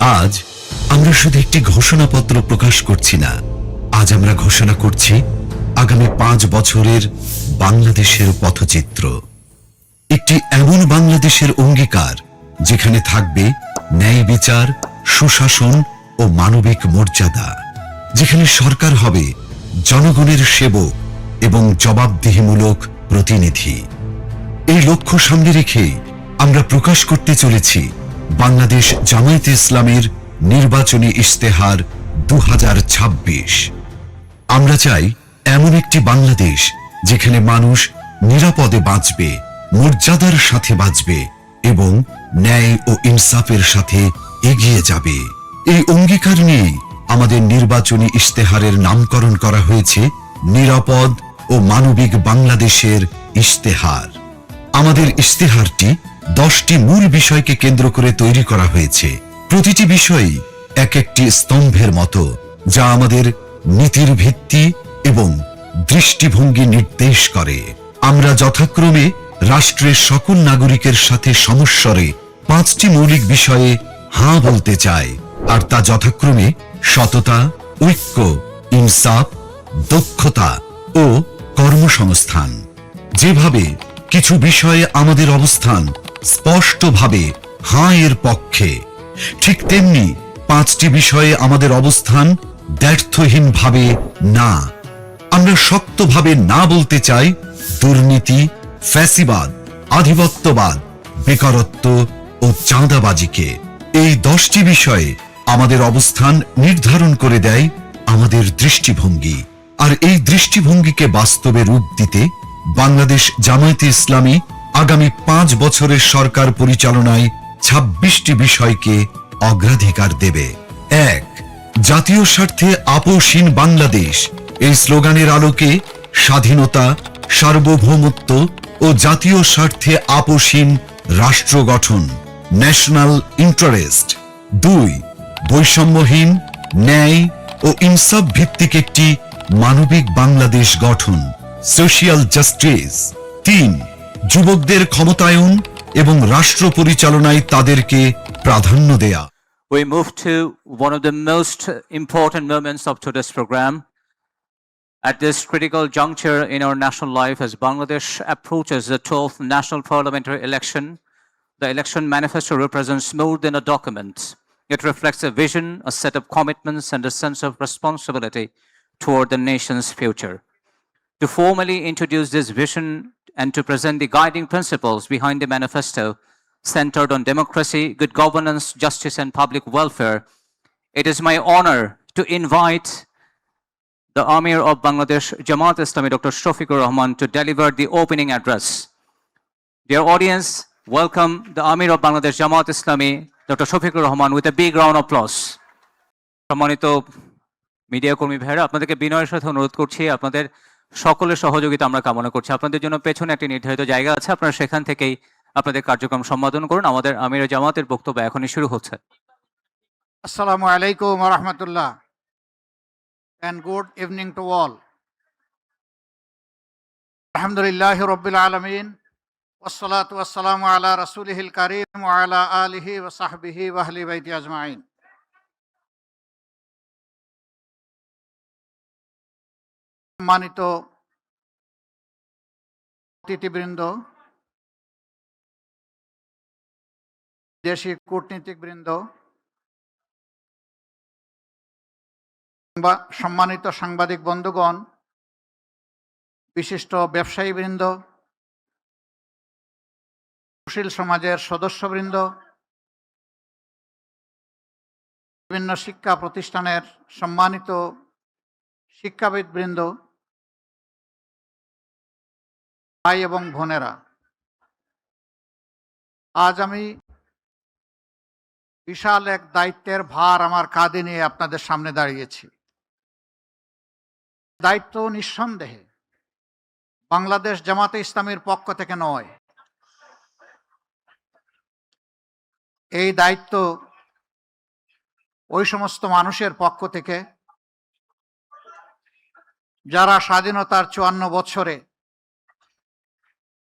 আজ আমরা শুধু একটি ঘোষণাপত্র প্রকাশ করছি না, আজ আমরা ঘোষণা করছি আগামী 5 বছরের বাংলাদেশের পথচিত্র। একটি এমন বাংলাদেশের অঙ্গীকার যেখানে থাকবে ন্যায় বিচার, সুশাসন ও মানবিক মর্যাদা, যেখানে সরকার হবে জনগণের সেবক এবং জবাবদিহিমূলক প্রতিনিধি। এই লক্ষ্য সামনে রেখে আমরা প্রকাশ করতে চলেছি বাংলাদেশ জামায়াতে ইসলামের নির্বাচনী ইশতেহার 2026। আমরা চাই এমন একটি বাংলাদেশ যেখানে মানুষ নিরাপদে বাঁচবে, মর্যাদার সাথে বাঁচবে এবং ন্যায় ও ইনসাফের সাথে এগিয়ে যাবে। এই অঙ্গীকার নিয়ে আমাদের নির্বাচনী ইশতেহারের নামকরণ করা হয়েছে নিরাপদ ও মানবিক বাংলাদেশের ইশতেহার। আমাদের ইশতেহারটি 10টি মূল বিষয়কে কেন্দ্র করে তৈরি করা হয়েছে। প্রতিটি বিষয়ই এক একটি স্তম্ভের মতো, যা আমাদের নীতির ভিত্তি এবং দৃষ্টিভঙ্গি নির্দেশ করে। আমরা যথাক্রমে রাষ্ট্রের সকল নাগরিকের সাথে সমস্বরে 5টি মৌলিক বিষয়ে হাঁ বলতে চাই, আর তা যথাক্রমে সততা, ঐক্য, ইনসাফ, দক্ষতা ও কর্মসংস্থান। যেভাবে কিছু বিষয়ে আমাদের অবস্থান স্পষ্টভাবে হাঁ এর পক্ষে, ঠিক তেমনি 5টি বিষয়ে আমাদের অবস্থান দ্ব্যর্থহীনভাবে না। আমরা শক্তভাবে না বলতে চাই দুর্নীতি, ফ্যাসিবাদ, আধিপত্যবাদ, বেকারত্ব ও চাঁদাবাজিকে। এই 10টি বিষয়ে আমাদের অবস্থান নির্ধারণ করে দেয় আমাদের দৃষ্টিভঙ্গি, আর এই দৃষ্টিভঙ্গিকে বাস্তবে রূপ দিতে বাংলাদেশ জামায়াতে ইসলামী আগামী 5 বছরের সরকার পরিচালনায় 26টি বিষয়কে অগ্রাধিকার দেবে। 1. জাতীয় স্বার্থে আপোষহীন বাংলাদেশ। এই স্লোগানের আলোকে স্বাধীনতা, সার্বভৌমত্ব ও জাতীয় স্বার্থে আপোষহীন রাষ্ট্র গঠন, ন্যাশনাল ইন্টারেস্ট। 2. বৈষম্যহীন, ন্যায় ও ইনসাফ ভিত্তিক একটি মানবিক বাংলাদেশ গঠন, সোশিয়াল জাস্টিস। 3. যুবকদের ক্ষমতায়ন এবং রাষ্ট্র পরিচালনায় তাদেরকে প্রাধান্য দেয়া। We move to one of the most important moments of today's program. At this critical juncture in our national life, as Bangladesh approaches the 12th national parliamentary election, the election manifesto represents more than a document. It reflects a vision, a set of commitments, and a sense of responsibility toward the nation's future. To formally introduce this vision and to present the guiding principles behind the manifesto, centered on democracy, good governance, justice, and public welfare, it is my honor to invite the Amir of Bangladesh Jamaat Islami, Dr. Shafiqur Rahman, to deliver the opening address. Dear audience, welcome the Amir of Bangladesh Jamaat Islami, Dr. Shafiqur Rahman, with a big round of applause. সম্মানিত media কর্মী ভাইরা, আপনাদেরকে বিনয়ের সাথে অনুরোধ করছি, আপনাদের সকলের সহযোগিতা আমরা কামনা করছি। আপনাদের জন্য পেছনে একটি নির্ধারিত জায়গা আছে, আপনারা সেখান থেকেই আপনাদের কার্যক্রম সম্পাদন করুন। আমাদের আমির জামাতের বক্তব্য এখনই শুরু হচ্ছে। Assalamu alaikum wa rahmatullah and good evening to all. Alhamdulillahi Rabbil Alameen, wassalatu wassalamu ala rasulihil kareem wa ala alihi wa sahbihi wa ahli baiti ajma'in. সম্মানিত অতিথিবৃন্দ, দেশি কূটনীতিকবৃন্দ, সম্মানিত সাংবাদিক বন্ধুগণ, বিশিষ্ট ব্যবসায়ীবৃন্দ, সুশীল সমাজের সদস্যবৃন্দ, বিভিন্ন শিক্ষা প্রতিষ্ঠানের সম্মানিত শিক্ষাবিদবৃন্দ, ভাই এবং বোনেরা, আজ আমি বিশাল এক দায়িত্বের ভার আমার কাঁধে নিয়ে আপনাদের সামনে দাঁড়িয়েছি। দায়িত্ব নিঃসন্দেহে বাংলাদেশ জামাতে ইসলামীর পক্ষ থেকে নয়, এই দায়িত্ব ওই সমস্ত মানুষের পক্ষ থেকে যারা স্বাধীনতার 54 বছরে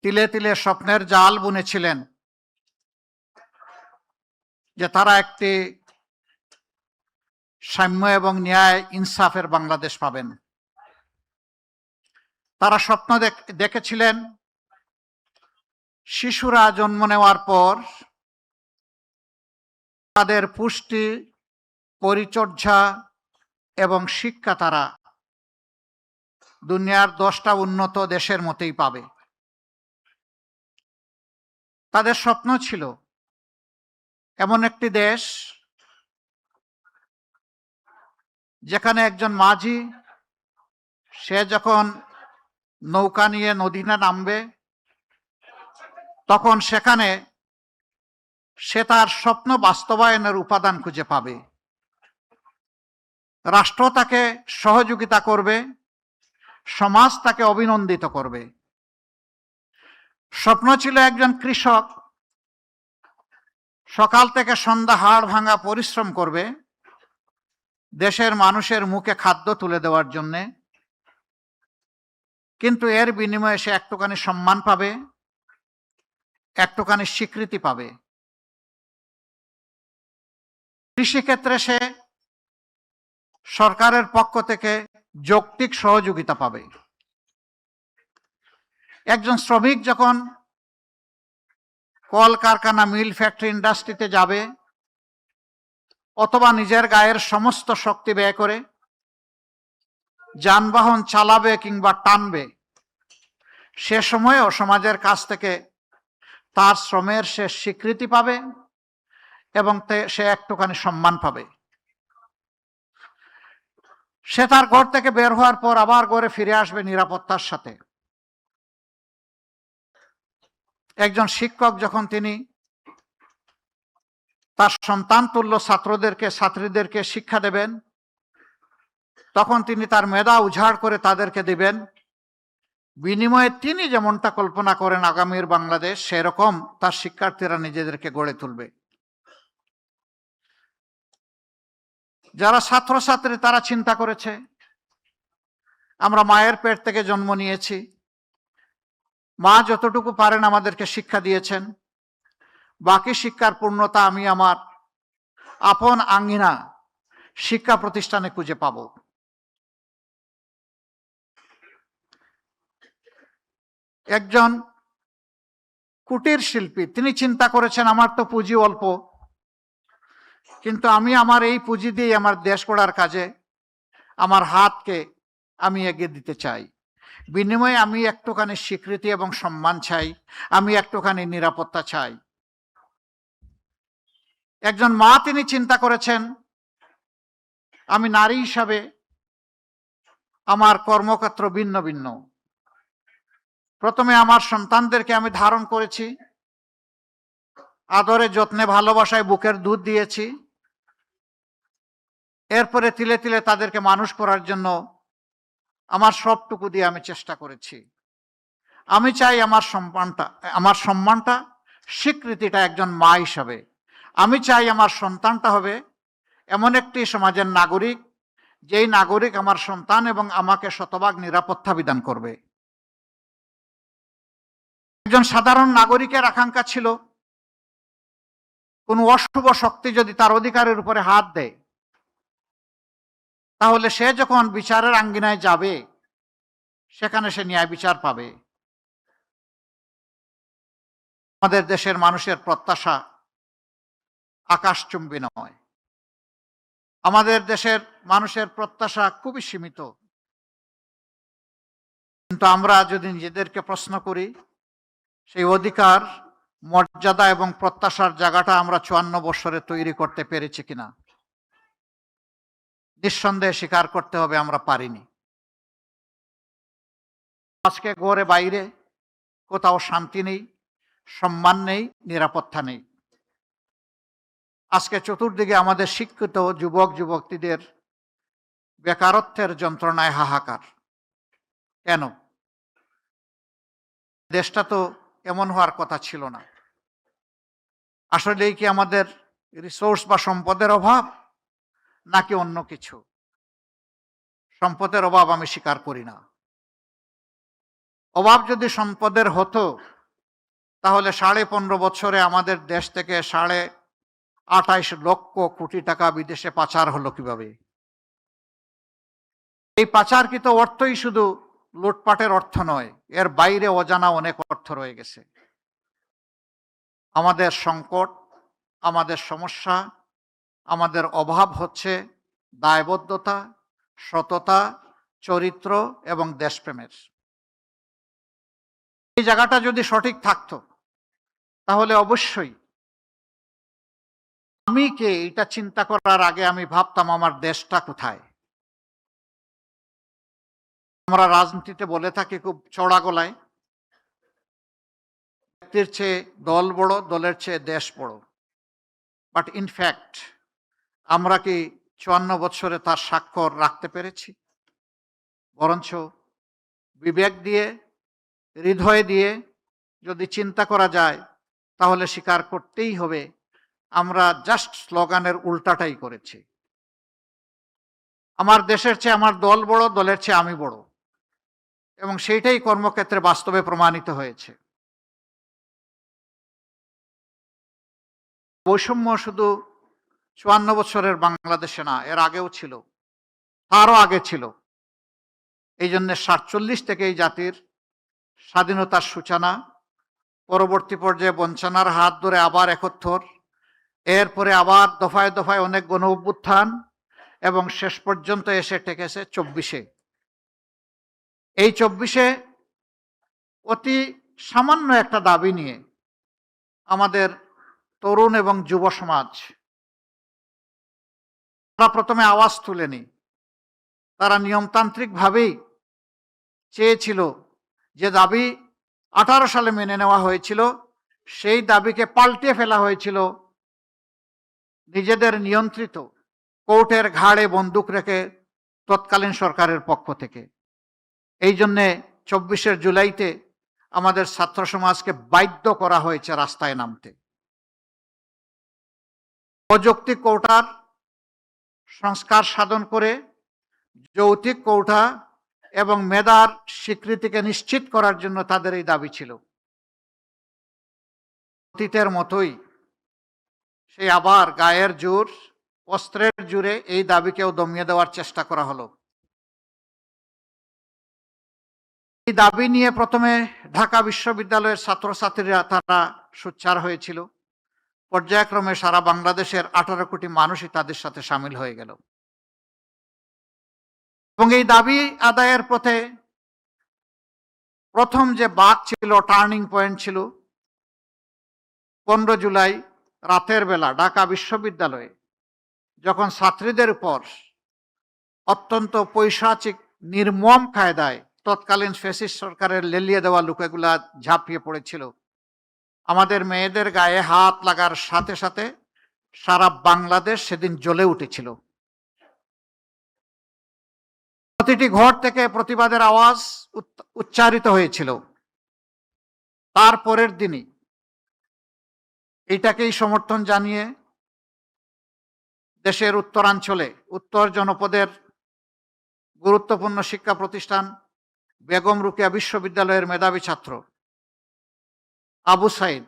তিলে তিলে স্বপ্নের জাল বুনেছিলেন যে তারা একটি সাম্য এবং ন্যায় ইনসাফের বাংলাদেশ পাবেন। তারা স্বপ্ন দেখেছিলেন শিশুরা জন্ম নেওয়ার পর তাদের পুষ্টি, পরিচর্যা এবং শিক্ষা তারা দুনিয়ার 10টা উন্নত দেশের মতোই পাবে। তাদের স্বপ্ন ছিল এমন একটি দেশ যেখানে একজন মাঝি, সে যখন নৌকা নিয়ে নদীতে নামবে তখন সেখানে সে তার স্বপ্ন বাস্তবায়নের উপাদান খুঁজে পাবে। রাষ্ট্র তাকে সহযোগিতা করবে, সমাজ তাকে অভিনন্দিত করবে। স্বপ্ন ছিল একজন কৃষক সকাল থেকে সন্ধ্যা হাড় ভাঙা পরিশ্রম করবে দেশের মানুষের মুখে খাদ্য তুলে দেওয়ার জন্য, কিন্তু এর বিনিময়ে সে একটুখানি সম্মান পাবে, একটুখানি স্বীকৃতি পাবে। কৃষিক্ষেত্রে সে সরকারের পক্ষ থেকে যৌক্তিক সহযোগিতা পাবে। একজন শ্রমিক যখন কলকারখানা, মিল, ফ্যাক্টরি, ইন্ডাস্ট্রিতে যাবে অথবা নিজের গায়ের সমস্ত শক্তি ব্যয় করে যানবাহন চালাবে কিংবা টানবে, সে সময়েও সমাজের কাছ থেকে তার শ্রমের সে স্বীকৃতি পাবে এবং সে একটুখানি সম্মান পাবে। সে তার ঘর থেকে বের হওয়ার পর আবার ঘরে ফিরে আসবে নিরাপত্তার সাথে। একজন শিক্ষক যখন তিনি তার সন্তান তুল্য ছাত্রীদেরকে শিক্ষা দেবেন, তখন তিনি তার মেধা উজাড় করে তাদেরকে দিবেন, বিনিময়ে তিনি যেমনটা কল্পনা করেন আগামীর বাংলাদেশ, সেরকম তার শিক্ষার্থীরা নিজেদেরকে গড়ে তুলবে। যারা ছাত্রছাত্রী তারা চিন্তা করেছে আমরা মায়ের পেট থেকে জন্ম নিয়েছি, মা যতটুকু পারেন আমাদেরকে শিক্ষা দিয়েছেন, বাকি শিক্ষার পূর্ণতা আমি আমার আপন আঙ্গিনা শিক্ষা প্রতিষ্ঠানে খুঁজে পাব। একজন কুটির শিল্পী তিনি চিন্তা করেছেন আমার তো পুঁজি অল্প, কিন্তু আমি আমার এই পুঁজি দিয়ে আমার দেশ গড়ার কাজে আমার হাতকে আমি এগিয়ে দিতে চাই। বিনিময়ে আমি একটুখানি স্বীকৃতি এবং সম্মান চাই, আমি একটুখানি নিরাপত্তা চাই। একজন মা তিনি চিন্তা করেছেন আমি নারী হিসাবে আমার কর্মক্ষেত্র ভিন্ন ভিন্ন। প্রথমে আমার সন্তানদেরকে আমি ধারণ করেছি, আদরে যত্নে ভালোবাসায় বুকের দুধ দিয়েছি, এরপরে তিলে তিলে তাদেরকে মানুষ করার জন্য আমার সবটুকু দিয়ে আমি চেষ্টা করেছি। আমি চাই আমার সম্মানটা স্বীকৃতিটা একজন মা হিসাবে। আমি চাই আমার সন্তানটা হবে এমন একটি সমাজের নাগরিক, যেই নাগরিক আমার সন্তান এবং আমাকে শতভাগ নিরাপত্তা বিধান করবে। একজন সাধারণ নাগরিকের আকাঙ্ক্ষা ছিল কোন অশুভ শক্তি যদি তার অধিকারের উপরে হাত দেয়, তাহলে সে যখন বিচারের আঙ্গিনায় যাবে সেখানে সে ন্যায় বিচার পাবে। আমাদের দেশের মানুষের প্রত্যাশা আকাশচুম্বী নয়। আমাদের দেশের মানুষের প্রত্যাশা খুবই সীমিত। কিন্তু আমরা যদি নিজেদেরকে প্রশ্ন করি, সেই অধিকার, মর্যাদা এবং প্রত্যাশার জায়গাটা আমরা 54 বছরে তৈরি করতে পেরেছি কিনা, নিঃসন্দেহে স্বীকার করতে হবে আমরা পারিনি। আজকে ঘরে বাইরে কোথাও শান্তি নেই, সম্মান নেই, নিরাপত্তা নেই। আজকে চতুর্দিকে আমাদের শিক্ষিত যুবক যুবতীদের বেকারত্বের যন্ত্রণায় হাহাকার। কেন? দেশটা তো এমন হওয়ার কথা ছিল না। আসলেই কি আমাদের রিসোর্স বা সম্পদের অভাব, নাকি অন্য কিছু? সম্পদের অভাব আমি স্বীকার করি না। অভাব যদি সম্পদের হতো তাহলে 15.5 বছরে আমাদের দেশ থেকে 28 লক্ষ কোটি টাকা বিদেশে পাচার হলো কিভাবে? এই পাচারকৃত অর্থই শুধু লুটপাটের অর্থ নয়, এর বাইরে অজানা অনেক অর্থ রয়ে গেছে। আমাদের সংকট, আমাদের সমস্যা, আমাদের অভাব হচ্ছে দায়বদ্ধতা, সততা, চরিত্র এবং দেশপ্রেমের। এই জায়গাটা যদি সঠিক থাকতো তাহলে অবশ্যই আমি কে এটা চিন্তা করার আগে আমি ভাবতাম আমার দেশটা কোথায়। আমরা রাজনীতিতে বলে থাকি খুব চড়া গলায়, ব্যক্তির চেয়ে দল বড়, দলের চেয়ে দেশ বড়। বাট ইনফ্যাক্ট আমরা কি 54 বছরে তার স্বাক্ষর রাখতে পেরেছি? বরঞ্চ বিবেক দিয়ে, হৃদয় দিয়ে যদি চিন্তা করা যায় তাহলে স্বীকার করতেই হবে আমরা জাস্ট স্লোগানের উল্টাটাই করেছি। আমার দেশের চেয়ে আমার দল বড়, দলের চেয়ে আমি বড়, এবং সেইটাই কর্মক্ষেত্রে বাস্তবে প্রমাণিত হয়েছে। বৈষম্য শুধু 54 বছরের বাংলাদেশে না, এর আগেও ছিল, তারও আগে ছিল। এই জন্য 47 থেকে এই জাতির স্বাধীনতার সূচনা, পরবর্তী পর্যায়ে বঞ্চনার হাত ধরে আবার 71, এরপরে আবার দফায় দফায় অনেক গণ অভ্যুত্থান, এবং শেষ পর্যন্ত এসে ঠেকেছে 24-এ। এই 24-এ অতি সামান্য একটা দাবি নিয়ে আমাদের তরুণ এবং যুব সমাজ তারা প্রথমে আওয়াজ তুলেনি। তারা নিয়মতান্ত্রিকভাবেই চেয়েছিল যে দাবি 18 সালে মেনে নেওয়া হয়েছিল, সেই দাবিকে পাল্টে ফেলা হয়েছিল নিজেদের নিয়ন্ত্রিত কোর্টের ঘাড়ে বন্দুক রেখে তৎকালীন সরকারের পক্ষ থেকে। এই জন্যে 24 জুলাইতে আমাদের ছাত্র সমাজকে বাধ্য করা হয়েছে রাস্তায় নামতে। অযৌক্তিক কোটার সংস্কার সাধন করে যৌক্তিক কোটা এবং মেধার স্বীকৃতিকে নিশ্চিত করার জন্য তাদের এই দাবি ছিল। অতীতের মতোই সেই আবার গায়ের জোর, অস্ত্রের জোরে এই দাবিকেও দমিয়ে দেওয়ার চেষ্টা করা হলো। এই দাবি নিয়ে প্রথমে ঢাকা বিশ্ববিদ্যালয়ের ছাত্রছাত্রীরা তারা সোচ্চার হয়েছিল। পর্যায়ক্রমে সারা বাংলাদেশের 18 কোটি মানুষই তাদের সাথে সামিল হয়ে গেল, এবং এই দাবি আদায়ের পথে প্রথম যে বাঁক ছিল, টার্নিং পয়েন্ট ছিল 15 জুলাই রাতের বেলা ঢাকা বিশ্ববিদ্যালয়ে, যখন ছাত্রীদের উপর অত্যন্ত পৈশাচিক নির্মম কায়দায় তৎকালীন ফ্যাসিস্ট সরকারের লেলিয়ে দেওয়া লোকেগুলা ঝাঁপিয়ে পড়েছিল। আমাদের মেয়েদের গায়ে হাত লাগার সাথে সাথে সারা বাংলাদেশ সেদিন জ্বলে উঠেছিল। প্রতিটি ঘর থেকে প্রতিবাদের আওয়াজ উচ্চারিত হয়েছিল। তার পরের দিনই এটাকেই সমর্থন জানিয়ে দেশের উত্তরাঞ্চলে উত্তর জনপদের গুরুত্বপূর্ণ শিক্ষা প্রতিষ্ঠান বেগম রোকেয়া বিশ্ববিদ্যালয়ের মেধাবী ছাত্র আবু সাইদ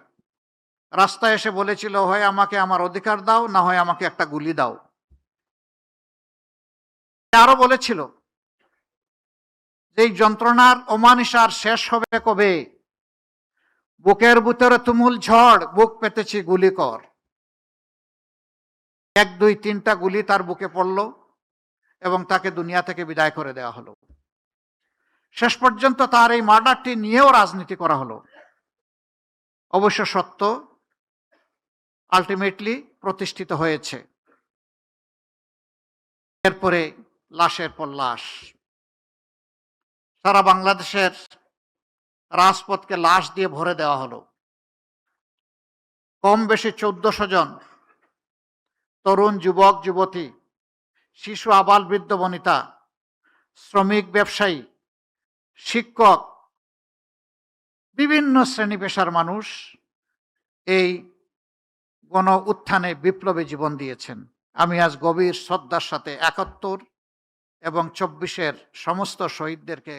রাস্তায় এসে বলেছিল, হয় আমাকে আমার অধিকার দাও, না হয় আমাকে একটা গুলি দাও। আরো বলেছিল যে এই যন্ত্রণার অমানিসার শেষ হবে কবে, বুকের ভিতরে তুমুল ঝড়, বুক পেতেছি গুলি কর। 1, 2, 3টা গুলি তার বুকে পড়ল এবং তাকে দুনিয়া থেকে বিদায় করে দেওয়া হলো। শেষ পর্যন্ত তার এই মার্ডারটি নিয়েও রাজনীতি করা হলো। অবশ্য সত্য আলটিমেটলি প্রতিষ্ঠিত হয়েছে। এরপরে লাশের পর লাশ, সারা বাংলাদেশের রাজপথকে লাশ দিয়ে ভরে দেওয়া হলো। কম বেশি 1400 জন তরুণ, যুবক, যুবতী, শিশু, আবাল, বৃদ্ধ, বনিতা, শ্রমিক, ব্যবসায়ী, শিক্ষক, বিভিন্ন শ্রেণী পেশার মানুষ এই গণ উত্থানে বিপ্লবে জীবন দিয়েছেন। আমি আজ গভীর শ্রদ্ধার সাথে 71 এবং 24-এর সমস্ত শহীদদেরকে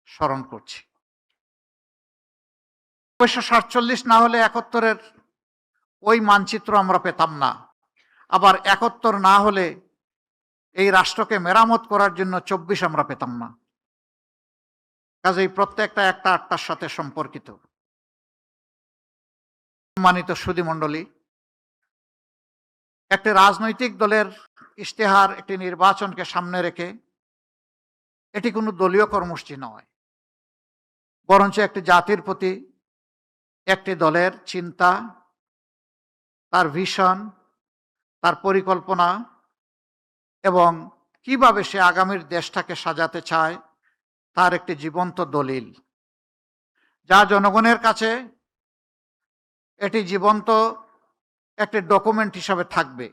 স্মরণ করছি। 1947 না হলে 71-এর ওই মানচিত্র আমরা পেতাম না। আবার 71 না হলে এই রাষ্ট্রকে মেরামত করার জন্য 24 আমরা পেতাম না। কাজেই প্রত্যেকটা একটা আটটার সাথে সম্পর্কিত। সম্মানিত সুধীমণ্ডলী, একটি রাজনৈতিক দলের ইশতেহার একটি নির্বাচনকে সামনে রেখে এটি কোনো দলীয় কর্মসূচি নয়, বরঞ্চ একটি জাতির প্রতি একটি দলের চিন্তা, তার ভিশন, তার পরিকল্পনা এবং কিভাবে সে আগামীর দেশটাকে সাজাতে চায় তার একটি জীবন্ত দলিল, যা জনগণের কাছে এটি জীবন্ত একটি ডকুমেন্ট হিসাবে থাকবে।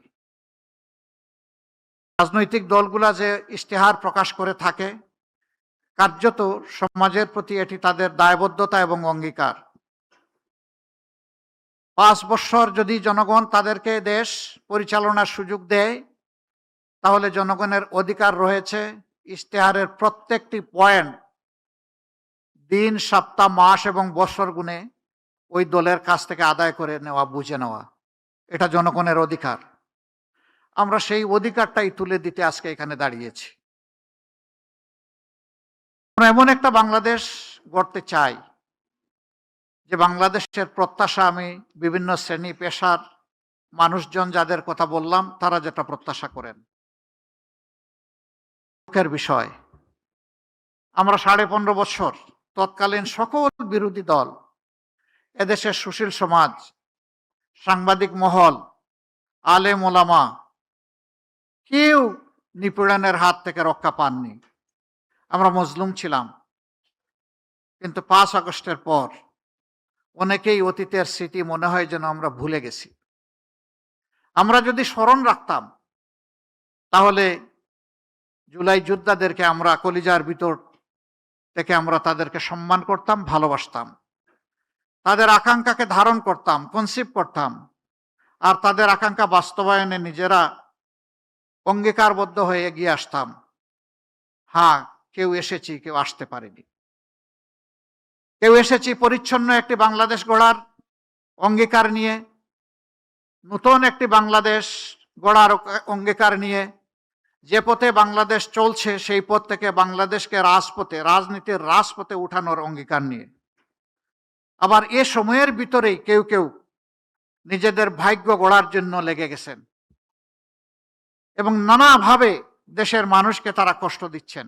রাজনৈতিক দলগুলা যে ইশতেহার প্রকাশ করে থাকে, কার্যত সমাজের প্রতি এটি তাদের দায়বদ্ধতা এবং অঙ্গীকার। 5 বছর যদি জনগণ তাদেরকে দেশ পরিচালনার সুযোগ দেয়, তাহলে জনগণের অধিকার রয়েছে ইশতেহারের প্রত্যেকটি পয়েন্ট দিন, সপ্তাহ, মাস এবং বছর গুণে ওই দলের কাছ থেকে আদায় করে নেওয়া, বুঝে নেওয়া। এটা জনগণের অধিকার। আমরা সেই অধিকারটাই তুলে দিতে আজকে এখানে দাঁড়িয়েছি। আমরা এমন একটা বাংলাদেশ গড়তে চাই যে বাংলাদেশের প্রত্যাশা, আমি বিভিন্ন শ্রেণী পেশার মানুষজন যাদের কথা বললাম, তারা যেটা প্রত্যাশা করেন। দুঃখের বিষয়, আমরা 15.5 বছর তৎকালীন সকল বিরোধী দল, এদেশের সুশীল সমাজ, সাংবাদিক মহল, আলেম ওলামা, কেউ নিপীড়নের হাত থেকে রক্ষা পাননি। আমরা মজলুম ছিলাম। কিন্তু 5 আগস্টের পর অনেকেই অতীতের স্মৃতি মনে হয় যেন আমরা ভুলে গেছি। আমরা যদি স্মরণ রাখতাম, তাহলে জুলাই যোদ্ধাদেরকে আমরা কলিজার ভিতর থেকে আমরা তাদেরকে সম্মান করতাম, ভালোবাসতাম, তাদের আকাঙ্ক্ষাকে ধারণ করতাম, কনসিভ করতাম, আর তাদের আকাঙ্ক্ষা বাস্তবায়নে নিজেরা অঙ্গীকারবদ্ধ হয়ে এগিয়ে আসতাম। হ্যাঁ, কেউ এসেছি, কেউ আসতে পারেনি। কেউ এসেছি পরিচ্ছন্ন একটি বাংলাদেশ গড়ার অঙ্গীকার নিয়ে, নতুন একটি বাংলাদেশ গড়ার অঙ্গীকার নিয়ে। যে পথে বাংলাদেশ চলছে সেই পথ থেকে বাংলাদেশকে রাজপথে, রাজনীতির রাজপথে উঠানোর অঙ্গীকার নিয়ে। আবার এ সময়ের ভিতরেই কেউ কেউ নিজেদের ভাগ্য গড়ার জন্য লেগে গেছেন এবং নানাভাবে দেশের মানুষকে তারা কষ্ট দিচ্ছেন,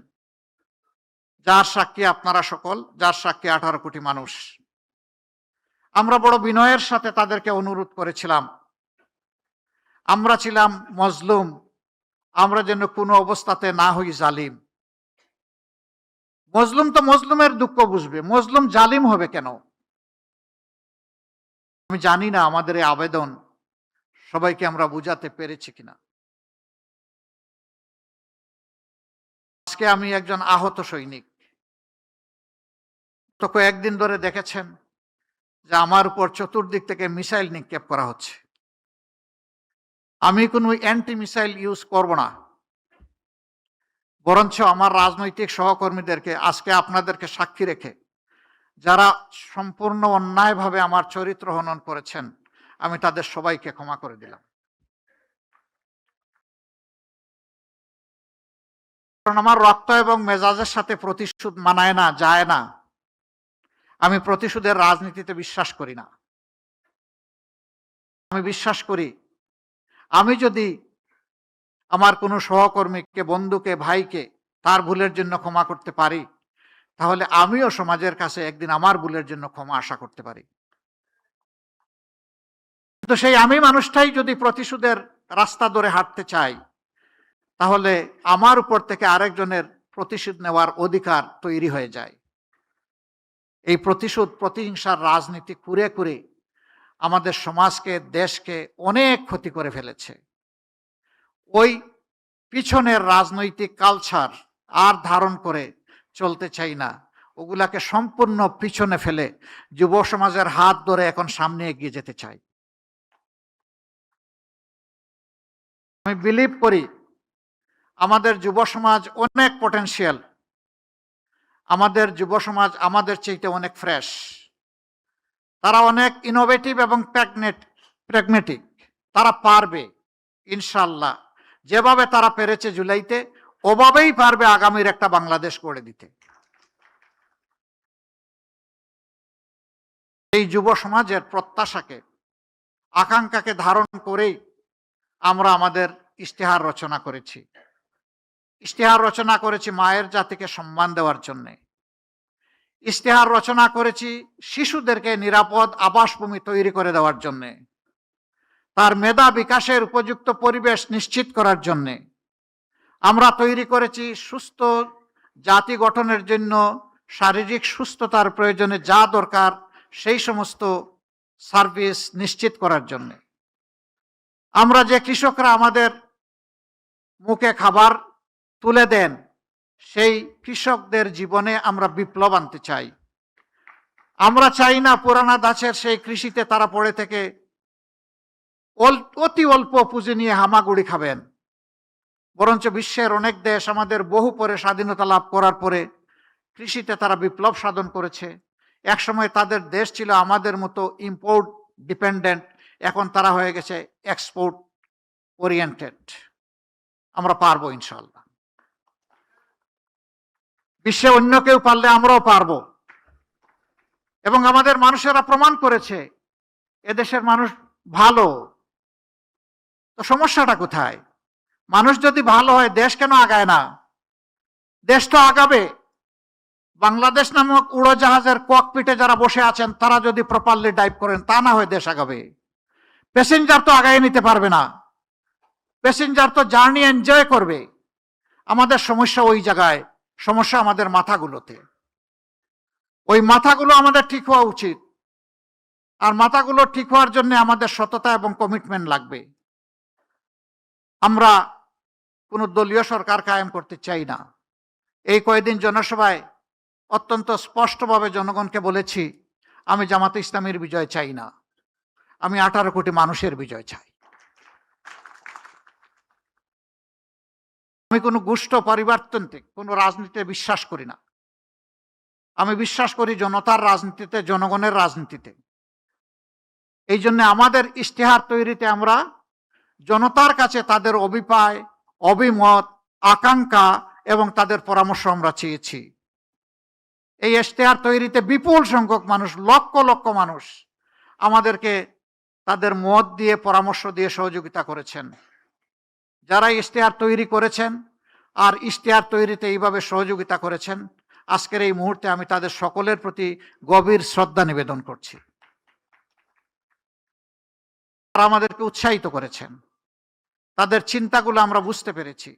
যার সাক্ষী আপনারা সকল, যার সাক্ষী 18 কোটি মানুষ। আমরা বড় বিনয়ের সাথে তাদেরকে অনুরোধ করেছিলাম, আমরা ছিলাম মজলুম, আমরা যেন কোনো অবস্থাতে না হই জালিম। মজলুম তো মজলুমের দুঃখ বুঝবে, মজলুম জালিম হবে কেন? আমি জানি না আমাদের এই আবেদন সবাইকে আমরা বুঝাতে পেরেছি কিনা। আজকে আমি একজন আহত সৈনিক। তো কয়েকদিন ধরে দেখেছেন যে আমার উপর চতুর্দিক থেকে মিসাইল নিক্ষেপ করা হচ্ছে। আমি কোনো অ্যান্টি মিসাইল ইউজ করব না, বরঞ্চ আমার রাজনৈতিক সহকর্মীদেরকে আজকে আপনাদেরকে সাক্ষী রেখে যারা সম্পূর্ণ অন্যায়ভাবে আমার চরিত্র হনন করেছেন, আমি তাদের সবাইকে ক্ষমা করে দিলাম। কারণ আমার রক্ত এবং মেজাজের সাথে প্রতিশোধ মানায় না, যায় না। আমি প্রতিশোধের রাজনীতিতে বিশ্বাস করি না। আমি বিশ্বাস করি, আমি যদি আমার কোনো সহকর্মীকে, বন্ধুকে, ভাইকে তার ভুলের জন্য ক্ষমা করতে পারি, তাহলে আমিও সমাজের কাছে একদিন আমার ভুলের জন্য ক্ষমা আশা করতে পারি। তো সেই আমি মানুষটাই যদি প্রতিশোধের রাস্তা ধরে হাঁটতে চাই, তাহলে আমার উপর থেকে আরেকজনের প্রতিশোধ নেওয়ার অধিকার তৈরি হয়ে যায়। এই প্রতিশোধ, প্রতিহিংসার রাজনীতি করে করে আমাদের সমাজকে, দেশকে অনেক ক্ষতি করে ফেলেছে। ওই পিছনের রাজনৈতিক কালচার আর ধারণ করে চলতে চাই না। ওগুলাকে সম্পূর্ণ পিছনে ফেলে যুব সমাজের হাত ধরে এখন সামনে এগিয়ে যেতে চাই। আমি বিলিভ করি আমাদের যুব সমাজ অনেক পটেনশিয়াল। আমাদের যুব সমাজ আমাদের চাইতে অনেক ফ্রেশ। তারা অনেক ইনোভেটিভ এবং প্র্যাগমেটিক। তারা পারবে। ইনশাল্লাহ যেভাবে তারা পেরেছে জুলাইতে, ওভাবেই পারবে আগামীর একটা বাংলাদেশ গড়ে দিতে। এই যুব সমাজের প্রত্যাশাকে, আকাঙ্ক্ষাকে ধারণ করেই আমরা আমাদের ইশতেহার রচনা করেছি। ইশতেহার রচনা করেছি মায়ের জাতিকে সম্মান দেওয়ার জন্যে। ইশতেহার রচনা করেছি শিশুদেরকে নিরাপদ আবাসভূমি তৈরি করে দেওয়ার জন্যে, তার মেধা বিকাশের উপযুক্ত পরিবেশ নিশ্চিত করার জন্যে। আমরা তৈরি করেছি সুস্থ জাতি গঠনের জন্য শারীরিক সুস্থতার প্রয়োজনে যা দরকার সেই সমস্ত সার্ভিস নিশ্চিত করার জন্য। আমরা যে কৃষকরা আমাদের মুখে খাবার তুলে দেন, সেই কৃষকদের জীবনে আমরা বিপ্লব আনতে চাই। আমরা চাই না পুরানা দাসের সেই কৃষিতে তারা পড়ে থেকে অতি অল্প পুঁজি নিয়ে হামাগুড়ি খাবেন। বরঞ্চ বিশ্বের অনেক দেশ আমাদের বহু পরে স্বাধীনতা লাভ করার পরে কৃষিতে তারা বিপ্লব সাধন করেছে। একসময় তাদের দেশ ছিল আমাদের মতো ইম্পোর্ট ডিপেন্ডেন্ট, এখন তারা হয়ে গেছে এক্সপোর্ট ওরিয়েন্টেড। আমরা পারবো ইনশাল্লাহ। বিশ্বে অন্য কেউ পারলে আমরাও পারবো। এবং আমাদের মানুষেরা প্রমাণ করেছে এদেশের মানুষ ভালো। তো সমস্যাটা কোথায়? মানুষ যদি ভালো হয় দেশ কেন আগায় না? দেশ তো আগাবে। বাংলাদেশ নামক উড়োজাহাজের ককপিটে যারা বসে আছেন তারা যদি প্রপারলি ডাইভ করেন, তা না হয় দেশ আগাবে। প্যাসেঞ্জার তো আগায় নিতে পারবে না, প্যাসেঞ্জার তো জার্নি এনজয় করবে। আমাদের সমস্যা ওই জায়গায়, সমস্যা আমাদের মাথাগুলোতে। ওই মাথাগুলো আমাদের ঠিক হওয়া উচিত। আর মাথাগুলো ঠিক হওয়ার জন্য আমাদের সততা এবং কমিটমেন্ট লাগবে। আমরা কোনো দলীয় সরকার কায়েম করতে চাই না। এই কয়েকদিন জনসভায় অত্যন্ত স্পষ্টভাবে জনগণকে বলেছি, আমি জামাতে ইসলামীর বিজয় চাই না, আমি 18 কোটি মানুষের বিজয় চাই। আমি কোনো গোষ্ঠ পরিবর্তনতে, কোনো রাজনীতিতে বিশ্বাস করি না। আমি বিশ্বাস করি জনতার রাজনীতিতে, জনগণের রাজনীতিতে। এই জন্য আমাদের ইশতেহার তৈরিতে আমরা জনতার কাছে তাদের অভিপ্রায়, অভিমত, আকাঙ্ক্ষা এবং তাদের পরামর্শ আমরা চেয়েছি। এই ইশতেহার তৈরিতে বিপুল সংখ্যক মানুষ, লক্ষ লক্ষ মানুষ আমাদেরকে তাদের মত দিয়ে, পরামর্শ দিয়ে সহযোগিতা করেছেন। যারা ইশতেহার তৈরি করেছেন আর ইশতেহার তৈরিতে এইভাবে সহযোগিতা করেছেন, আজকের এই মুহূর্তে আমি তাদের সকলের প্রতি গভীর শ্রদ্ধা নিবেদন করছি। তারা আমাদেরকে উৎসাহিত করেছেন, তাদের চিন্তাগুলো আমরা বুঝতে পেরেছি।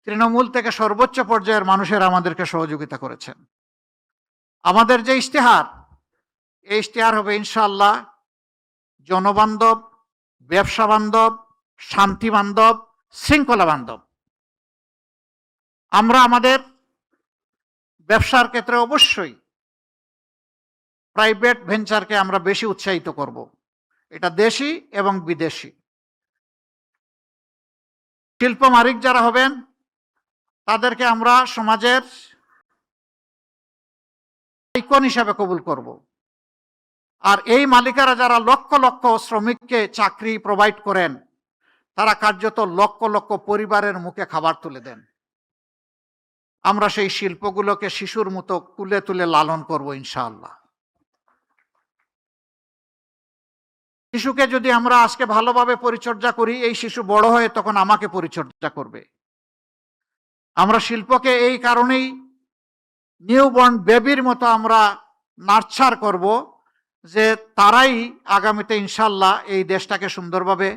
তৃণমূল থেকে সর্বোচ্চ পর্যায়ের মানুষেরা আমাদেরকে সহযোগিতা করেছেন। আমাদের যে ইশতেহার, এই ইশতেহার হবে ইনশাআল্লাহ জনবান্ধব, ব্যবসা বান্ধব, শান্তি বান্ধব, শৃঙ্খলা বান্ধব। আমরা আমাদের ব্যবসার ক্ষেত্রে অবশ্যই প্রাইভেট ভেঞ্চারকে আমরা বেশি উৎসাহিত করব, এটা দেশি এবং বিদেশি। শিল্প মালিক যারা হবেন তাদেরকে আমরা সমাজের আইকন হিসাবে কবুল করব। আর এই মালিকারা যারা লক্ষ লক্ষ শ্রমিককে চাকরি প্রোভাইড করেন, তারা কার্যত লক্ষ লক্ষ পরিবারের মুখে খাবার তুলে দেন। আমরা সেই শিল্পগুলোকে শিশুর মতো কুলে তুলে লালন করব ইনশাআল্লাহ। শিশুকে যদি আমরা আজকে ভালোভাবে পরিচর্যা করি, এই শিশু বড় হয়ে তখন আমাকে পরিচর্যা করবে। আমরা শিল্পকে এই কারণেই নিউবর্ন বেবির মতো আমরা নার্চার করব, যে তারাই আগামীতে ইনশাল্লাহ এই দেশটাকে সুন্দরভাবে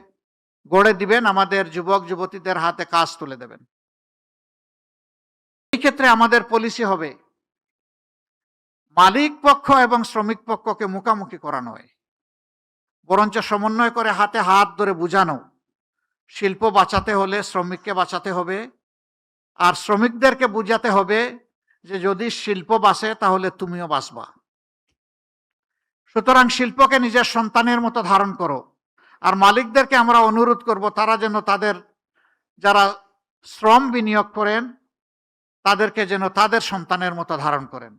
গড়ে দিবেন, আমাদের যুবক যুবতীদের হাতে কাজ তুলে দেবেন। এই ক্ষেত্রে আমাদের পলিসি হবে মালিক পক্ষ এবং শ্রমিক পক্ষকে মুখামুখি করা নয়, বরঞ্চ সমন্বয় করে হাতে হাত ধরে বুঝানো। শিল্প বাঁচাতে হলে শ্রমিককে বাঁচাতে হবে, আর শ্রমিকদেরকে বুঝাতে হবে যে যদি শিল্প বাঁচে তাহলে তুমিও বাঁচবা। সুতরাং শিল্পকে নিজের সন্তানের মতো ধারণ করো। আর মালিকদেরকে আমরা অনুরোধ করব তারা যেন তাদের যারা শ্রম বিনিয়োগ করেন তাদেরকে যেন তাদের সন্তানের মতো ধারণ করেন।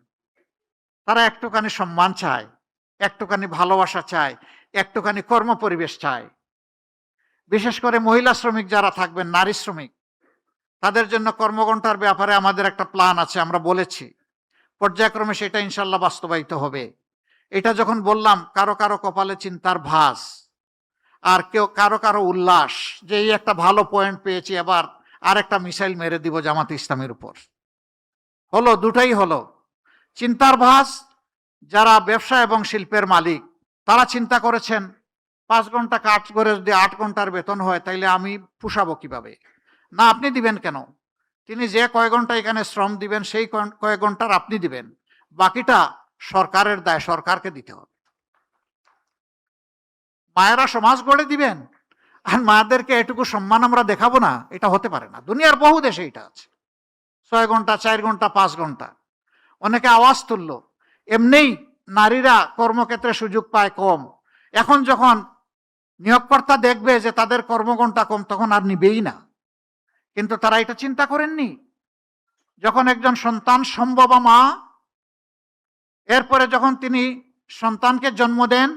তারা একটুখানি সম্মান চায়, একটুখানি ভালোবাসা চায়, একটুখানি কর্ম পরিবেশ চায়। বিশেষ করে মহিলা শ্রমিক যারা থাকবেন, নারী শ্রমিক, তাদের জন্য কর্মঘণ্টার ব্যাপারে আমাদের একটা প্ল্যান আছে, আমরা বলেছি। পর্যায়ক্রমে সেটা ইনশাল্লাহ বাস্তবায়িত হবে। এটা যখন বললাম, কারো কারো কপালে চিন্তার ভাঁজ, আর কেউ কারো কারো উল্লাস যে এই একটা ভালো পয়েন্ট পেয়েছি, এবার আর একটা মিসাইল মেরে দিব জামাত ইসলামের উপর। হলো, দুটাই হলো। চিন্তার ভাঁজ, যারা ব্যবসা এবং শিল্পের মালিক তারা চিন্তা করেছেন 5 ঘন্টা কাজ করে যদি 8 ঘন্টার বেতন হয় তাইলে আমি পুষাবো কিভাবে? না, আপনি দিবেন কেন? তিনি যে কয় ঘন্টা এখানে শ্রম দিবেন সেই কয়েক ঘন্টার আপনি দিবেন, বাকিটা সরকারের দায়, সরকারকে দিতে হবে। মায়েরা সমাজ গড়ে দিবেন আর মায়েদেরকে এটুকু সম্মান আমরা দেখাবো না, এটা হতে পারে না। দুনিয়ার বহু দেশে এটা আছে। 6 ঘন্টা, 4 ঘন্টা, 5 ঘন্টা। অনেকে আওয়াজ তুলল, এমনিই নারীরা কর্মক্ষেত্রে সুযোগ পায় কম, এখন যখন নিয়োগকর্তা দেখবে যে তাদের কর্মঘণ্টা কম তখন আর নিবেই না। কিন্তু তারা এটা চিন্তা করেননি, যখন একজন সন্তান সম্ভবা মা, এরপরে যখন তিনি সন্তানকে জন্ম দেন,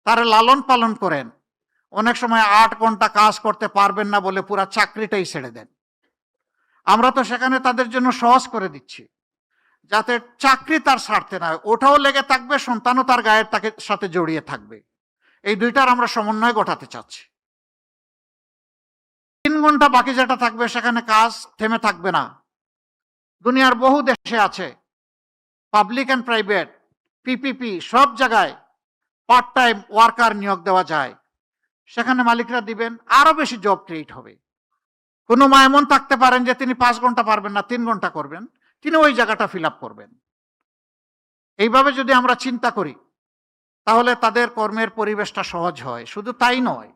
তার লালন পালন করেন, অনেক সময় 8 ঘন্টা কাজ করতে পারবেন না বলে পুরা চাকরিটাই ছেড়ে দেন। আমরা তো সেখানে তাদের জন্য সহজ করে দিচ্ছি, যাতে চাকরি তার ছাড়তে না হয়, ওটাও লেগে থাকবে, সন্তানও তার গায়ের তাকে সাথে জড়িয়ে থাকবে। এই দুইটার আমরা সমন্বয় ঘটাতে চাচ্ছি। 3 ঘন্টা বাকি যেটা থাকবে সেখানে কাজ থেমে থাকবে না। দুনিয়ার বহু দেশে আছে, পাবলিক অ্যান্ড প্রাইভেট, পিপিপি, সব জায়গায় পার্ট টাইম ওয়ার্কার নিয়োগ দেওয়া যায়। সেখানে মালিকরা দিবেন, আরো বেশি জব ক্রিয়েট হবে। কোনো মা এমন থাকতে পারেন যে তিনি 5 ঘন্টা পারবেন না, 3 ঘন্টা করবেন, তিনি ওই জায়গাটা ফিল আপ করবেন। এইভাবে যদি আমরা চিন্তা করি তাহলে তাদের কর্মের পরিবেশটা সহজ হয়। শুধু তাই নয়,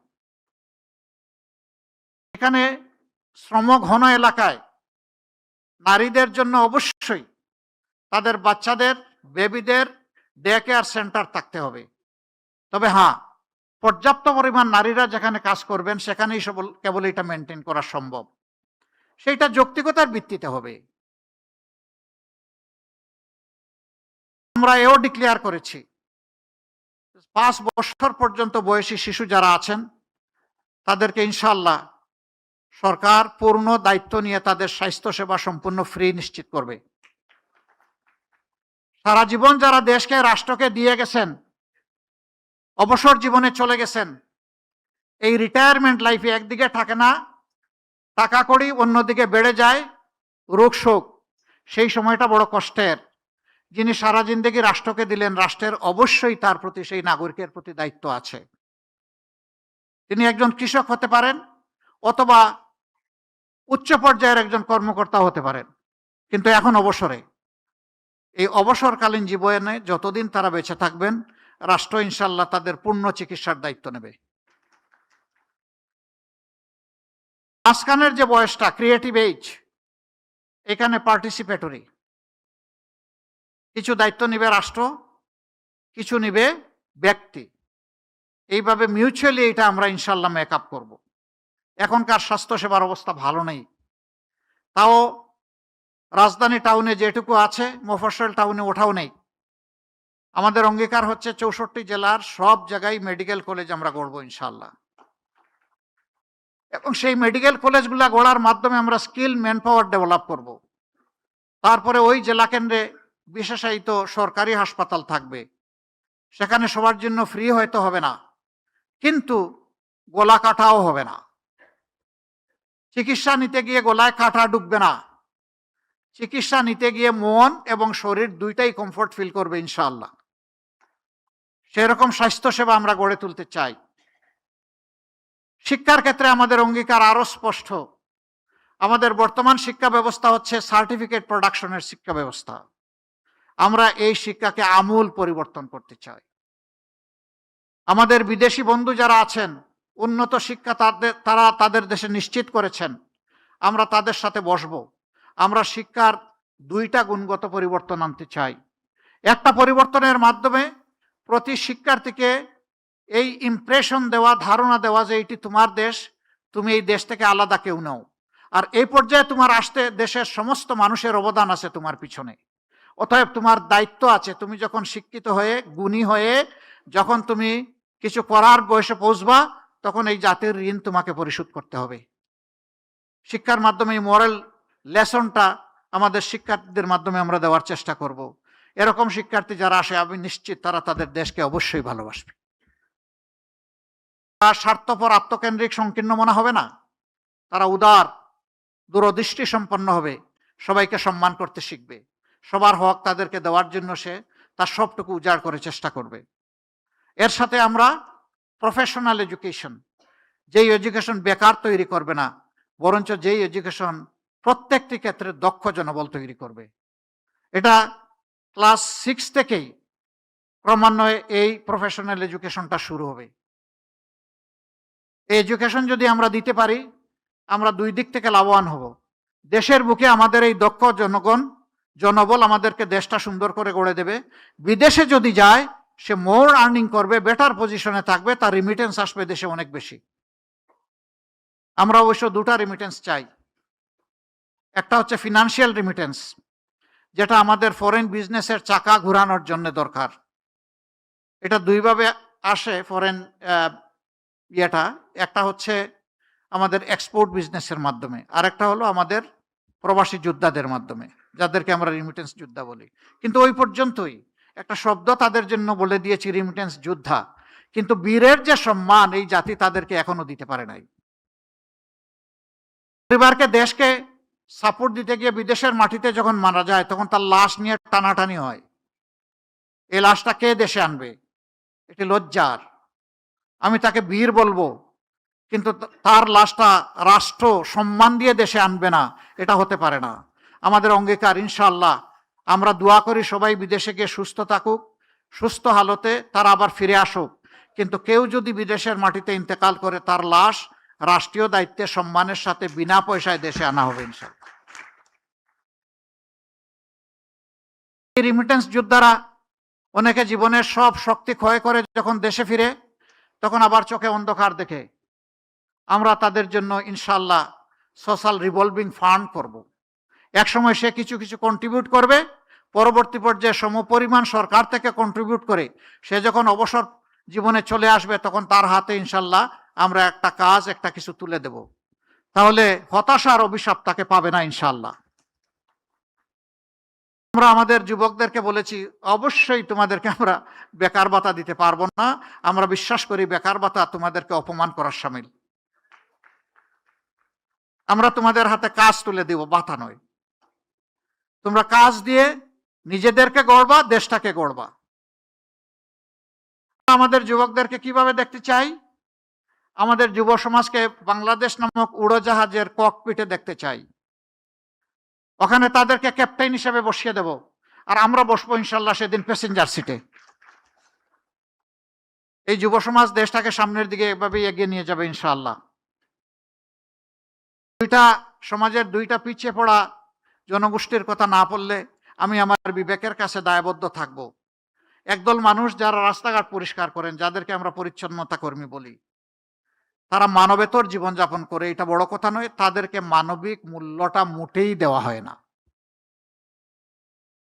এখানে শ্রম ঘন এলাকায় নারীদের জন্য অবশ্যই তাদের বাচ্চাদের, বেবিদের ডে কেয়ার সেন্টার থাকতে হবে। তবে হ্যাঁ, পর্যাপ্ত পরিমাণ নারীরা যেখানে কাজ করবেন সেখানেই কেবল এটা মেনটেন করা সম্ভব। সেইটা যৌক্তিকতার ভিত্তিতে হবে। আমরা এও ডিক্লেয়ার করেছি, 5 বছর পর্যন্ত বয়সী শিশু যারা আছেন তাদেরকে ইনশাআল্লাহ সরকার পূর্ণ দায়িত্ব নিয়ে তাদের স্বাস্থ্য সেবা সম্পূর্ণ ফ্রি নিশ্চিত করবে। সারা জীবন যারা দেশকে, রাষ্ট্রকে দিয়ে গেছেন, অবসর জীবনে চলে গেছেন, এই রিটায়ারমেন্ট লাইফে একদিকে থাকে না টাকা কড়ি, অন্যদিকে বেড়ে যায় রোগ শোক, সেই সময়টা বড় কষ্টের। যিনি সারা জিন্দেগি রাষ্ট্রকে দিলেন, রাষ্ট্রের অবশ্যই তার প্রতি, সেই নাগরিকের প্রতি দায়িত্ব আছে। তিনি একজন কৃষক হতে পারেন অথবা উচ্চ পর্যায়ের একজন কর্মকর্তা হতে পারেন, কিন্তু এখন অবসরে। এই অবসরকালীন জীবনে যতদিন তারা বেঁচে থাকবেন, রাষ্ট্র ইনশাল্লাহ তাদের পূর্ণ চিকিৎসার দায়িত্ব নেবে। মাঝখানের যে বয়সটা, ক্রিয়েটিভ এজ, এখানে পার্টিসিপেটরি, কিছু দায়িত্ব নিবে রাষ্ট্র, কিছু নিবে ব্যক্তি। এইভাবে মিউচুয়ালি এটা আমরা ইনশাল্লাহ মেকআপ করব। এখনকার স্বাস্থ্যসেবার অবস্থা ভালো নেই, তাও রাজধানী টাউনে যেটুকু আছে মফস্বল টাউনে ওঠাও নেই। আমাদের অঙ্গীকার হচ্ছে 64 জেলার সব জায়গায় মেডিকেল কলেজ আমরা গড়ব ইনশাল্লাহ, এবং সেই মেডিকেল কলেজগুলা গড়ার মাধ্যমে আমরা স্কিল ম্যান পাওয়ার ডেভেলপ করব। তারপরে ওই জেলা কেন্দ্রে বিশেষায়িত সরকারি হাসপাতাল থাকবে, সেখানে সবার জন্য ফ্রি হয়তো হবে না, কিন্তু গলা কাটাও হবে না। চিকিৎসা নিতে গিয়ে গলায় কাটা ঢুকবে না, চিকিৎসা নিতে গিয়ে মন এবং শরীর দুইটাই কমফোর্ট ফিল করবে ইনশাআল্লাহ। সেরকম স্বাস্থ্যসেবা আমরা গড়ে তুলতে চাই। শিক্ষার ক্ষেত্রে আমাদের অঙ্গীকার আরো স্পষ্ট। আমাদের বর্তমান শিক্ষা ব্যবস্থা হচ্ছে সার্টিফিকেট প্রোডাকশনের শিক্ষা ব্যবস্থা। আমরা এই শিক্ষাকে আমূল পরিবর্তন করতে চাই। আমাদের বিদেশি বন্ধু যারা আছেন, উন্নত শিক্ষা তারা তাদের দেশে নিশ্চিত করেছেন, আমরা তাদের সাথে বসবো। আমরা শিক্ষার 2টা গুণগত পরিবর্তন আনতে চাই। একটা পরিবর্তনের মাধ্যমে প্রতি শিক্ষার্থীকে এই ইমপ্রেশন দেওয়া, ধারণা দেওয়া যে এটি তোমার দেশ, তুমি এই দেশ থেকে আলাদা কেউ নও, আর এই পর্যায়ে তোমার আসতে দেশের সমস্ত মানুষের অবদান আছে তোমার পিছনে। অতএব তোমার দায়িত্ব আছে, তুমি যখন শিক্ষিত হয়ে, গুণী হয়ে, যখন তুমি কিছু করার বয়সে পৌঁছবা, তখন এই জাতির ঋণ তোমাকে পরিশোধ করতে হবে। শিক্ষার মাধ্যমে এই মোরাল লেসনটা আমাদের শিক্ষার্থীদের মাধ্যমে আমরা দেওয়ার চেষ্টা করব। এরকম শিক্ষার্থী যারা আসে আমি নিশ্চিত তারা তাদের দেশকে অবশ্যই ভালোবাসবে। তার স্বার্থপর আত্মকেন্দ্রিক সংকীর্ণ মনে হবে না, তারা উদার দূরদৃষ্টি সম্পন্ন হবে, সবাইকে সম্মান করতে শিখবে, সবার হক তাদেরকে দেওয়ার জন্য সে তার সবটুকু উজাড় করে চেষ্টা করবে। এর সাথে আমরা প্রফেশনাল এডুকেশন, যেই এডুকেশন বেকার তৈরি করবে না, বরঞ্চ যেই এডুকেশন প্রত্যেকটি ক্ষেত্রে দক্ষ জনবল তৈরি করবে, এটা ক্লাস 6 থেকেই ক্রমান্বয়ে এই প্রফেশনাল এডুকেশনটা শুরু হবে। এই এডুকেশন যদি আমরা দিতে পারি, আমরা দুই দিক থেকে লাভবান হব। দেশের বুকে আমাদের এই দক্ষ জনবল আমাদেরকে দেশটা সুন্দর করে গড়ে দেবে। বিদেশে যদি যায় সে মোর আর্নিং করবে, বেটার পজিশনে থাকবে, তার রিমিটেন্স আসবে দেশে অনেক বেশি। আমরা অবশ্য দুটা রিমিটেন্স চাই। একটা হচ্ছে ফিনান্সিয়াল রিমিটেন্স, যেটা আমাদের ফরেন বিজনেসের চাকা ঘোরানোর জন্য দরকার। এটা দুইভাবে আসে ফরেন ইয়েটা, একটা হচ্ছে আমাদের এক্সপোর্ট বিজনেসের মাধ্যমে, আর একটা হলো আমাদের প্রবাসী যোদ্ধাদের মাধ্যমে, যাদেরকে আমরা রিমিটেন্স যোদ্ধা বলি। কিন্তু ওই পর্যন্তই, একটা শব্দ তাদের জন্য বলে দিয়েছি রিমিটেন্স যোদ্ধা, কিন্তু বীরের যে সম্মান এই জাতি তাদেরকে এখনো দিতে পারে নাই। পরিবারকে দেশকে সাপোর্ট দিতে গিয়ে বিদেশের মাটিতে যখন মারা যায় তখন তার লাশ নিয়ে টানাটানি হয়। এই লাশটা কে দেশে আনবে? এটি লজ্জার। আমি তাকে বীর বলবো, কিন্তু তার লাশটা রাষ্ট্র সম্মান দিয়ে দেশে আনবে না, এটা হতে পারে না। আমাদের অঙ্গীকার ইনশাআল্লাহ, আমরা দোয়া করি সবাই বিদেশে গিয়ে সুস্থ থাকুক, সুস্থ হালতে তারা আবার ফিরে আসুক। কিন্তু কেউ যদি বিদেশের মাটিতে ইন্তেকাল করে, তার লাশ রাষ্ট্রীয় দায়িত্বে সম্মানের সাথে বিনা পয়সায় দেশে আনা হবে ইনশাআল্লাহ। এই রিমিটেন্স যোদ্ধারা অনেকে জীবনের সব শক্তি ক্ষয় করে যখন দেশে ফিরে, তখন আবার চোখে অন্ধকার দেখে। আমরা তাদের জন্য ইনশাআল্লাহ সোশ্যাল রিভলভিং ফান্ড করব। একসময় সে কিছু কিছু কন্ট্রিবিউট করবে, পরবর্তী পর্যায়ে সমপরিমাণ সরকার থেকে কন্ট্রিবিউট করে সে যখন অবসর জীবনে চলে আসবে, তখন তার হাতে ইনশাআল্লাহ আমরা একটা কাজ, একটা কিছু তুলে দেব। তাহলে হতাশার অভিশাপ তাকে পাবে না ইনশাআল্লাহ। আমরা আমাদের যুবকদেরকে বলেছি, অবশ্যই তোমাদেরকে আমরা বেকার ভাতা দিতে পারবো না। আমরা বিশ্বাস করি বেকার ভাতা তোমাদেরকে অপমান করার শামিল। আমরা তোমাদের হাতে কাজ তুলে দিব, ভাতা নয়। তোমরা কাজ দিয়ে নিজেদেরকে গড়বা, দেশটাকে গড়বা। আমাদের যুবকদেরকে কিভাবে দেখতে চাই? আমাদের যুব সমাজকে বাংলাদেশ নামক উড়োজাহাজের ককপিটে দেখতে চাই। ওখানে তাদেরকে ক্যাপ্টেন হিসেবে বসিয়ে দেব, আর আমরা বসবো ইনশাল্লাহ সেদিন প্যাসেঞ্জার সিটে। এই যুব সমাজ দেশটাকে সামনের দিকে এভাবে এগিয়ে নিয়ে যাবে ইনশাআল্লাহ। সমাজের দুইটা পিছিয়ে পড়া জনগোষ্ঠীর কথা না বললে আমি আমার বিবেকের কাছে দায়বদ্ধ থাকব। একদল মানুষ যারা রাস্তাঘাট পরিষ্কার করেন, যাদেরকে আমরা পরিচ্ছন্নতা কর্মী বলি, তারা মানবেতর জীবনযাপন করে, এটা বড় কথা নয়। তাদেরকে মানবিক মূল্যটা মোটেই দেওয়া হয় না।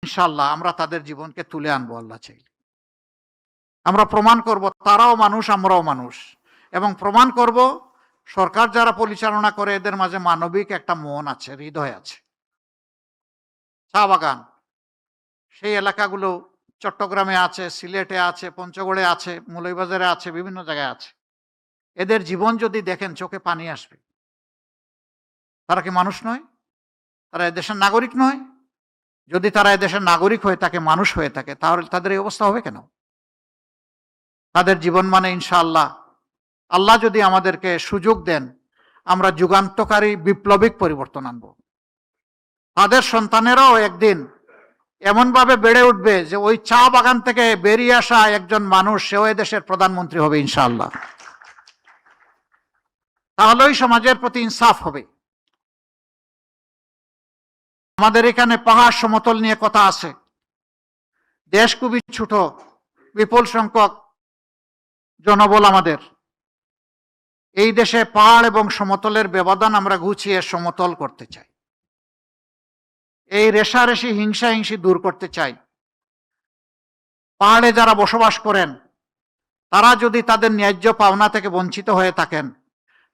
ইনশাআল্লাহ আমরা তাদের জীবনকে তুলে আনবো আল্লাহ চাইলে। আমরা প্রমাণ করব তারাও মানুষ, আমরাও মানুষ, এবং প্রমাণ করব সরকার যারা পরিচালনা করে এদের মাঝে মানবিক একটা মন আছে, হৃদয় আছে। চা বাগান, সেই এলাকাগুলো চট্টগ্রামে আছে, সিলেটে আছে, পঞ্চগড়ে আছে, মৌলভীবাজারে আছে, বিভিন্ন জায়গায় আছে। এদের জীবন যদি দেখেন চোখে পানি আসবে। তারা কি মানুষ নয়? তারা এদেশের নাগরিক নয়? যদি তারা এদেশের নাগরিক হয়ে থাকে, মানুষ হয়ে থাকে, তাহলে তাদের এই অবস্থা হবে কেন? তাদের জীবন মানে ইনশাআল্লাহ, আল্লাহ যদি আমাদেরকে সুযোগ দেন, আমরা যুগান্তকারী বিপ্লবিক পরিবর্তন আনব। তাদের সন্তানেরাও একদিন এমনভাবে বেড়ে উঠবে যে ওই চা বাগান থেকে বেরিয়ে আসা একজন মানুষ, সেও দেশের প্রধানমন্ত্রী হবে ইনশাআল্লাহ। তাহলেই সমাজের প্রতি ইনসাফ হবে। আমাদের এখানে পাহাড় সমতল নিয়ে কথা আছে। দেশ খুবই ছোট, বিপুল সংখ্যক জনবল আমাদের। এই দেশে পাহাড় এবং সমতলের ব্যবধান আমরা ঘুচিয়ে সমতল করতে চাই। এই রেশারেশি, হিংসা হিংসি দূর করতে চাই। পাহাড়ে যারা বসবাস করেন তারা যদি তাদের ন্যায্য পাওনা থেকে বঞ্চিত হয়ে থাকেন,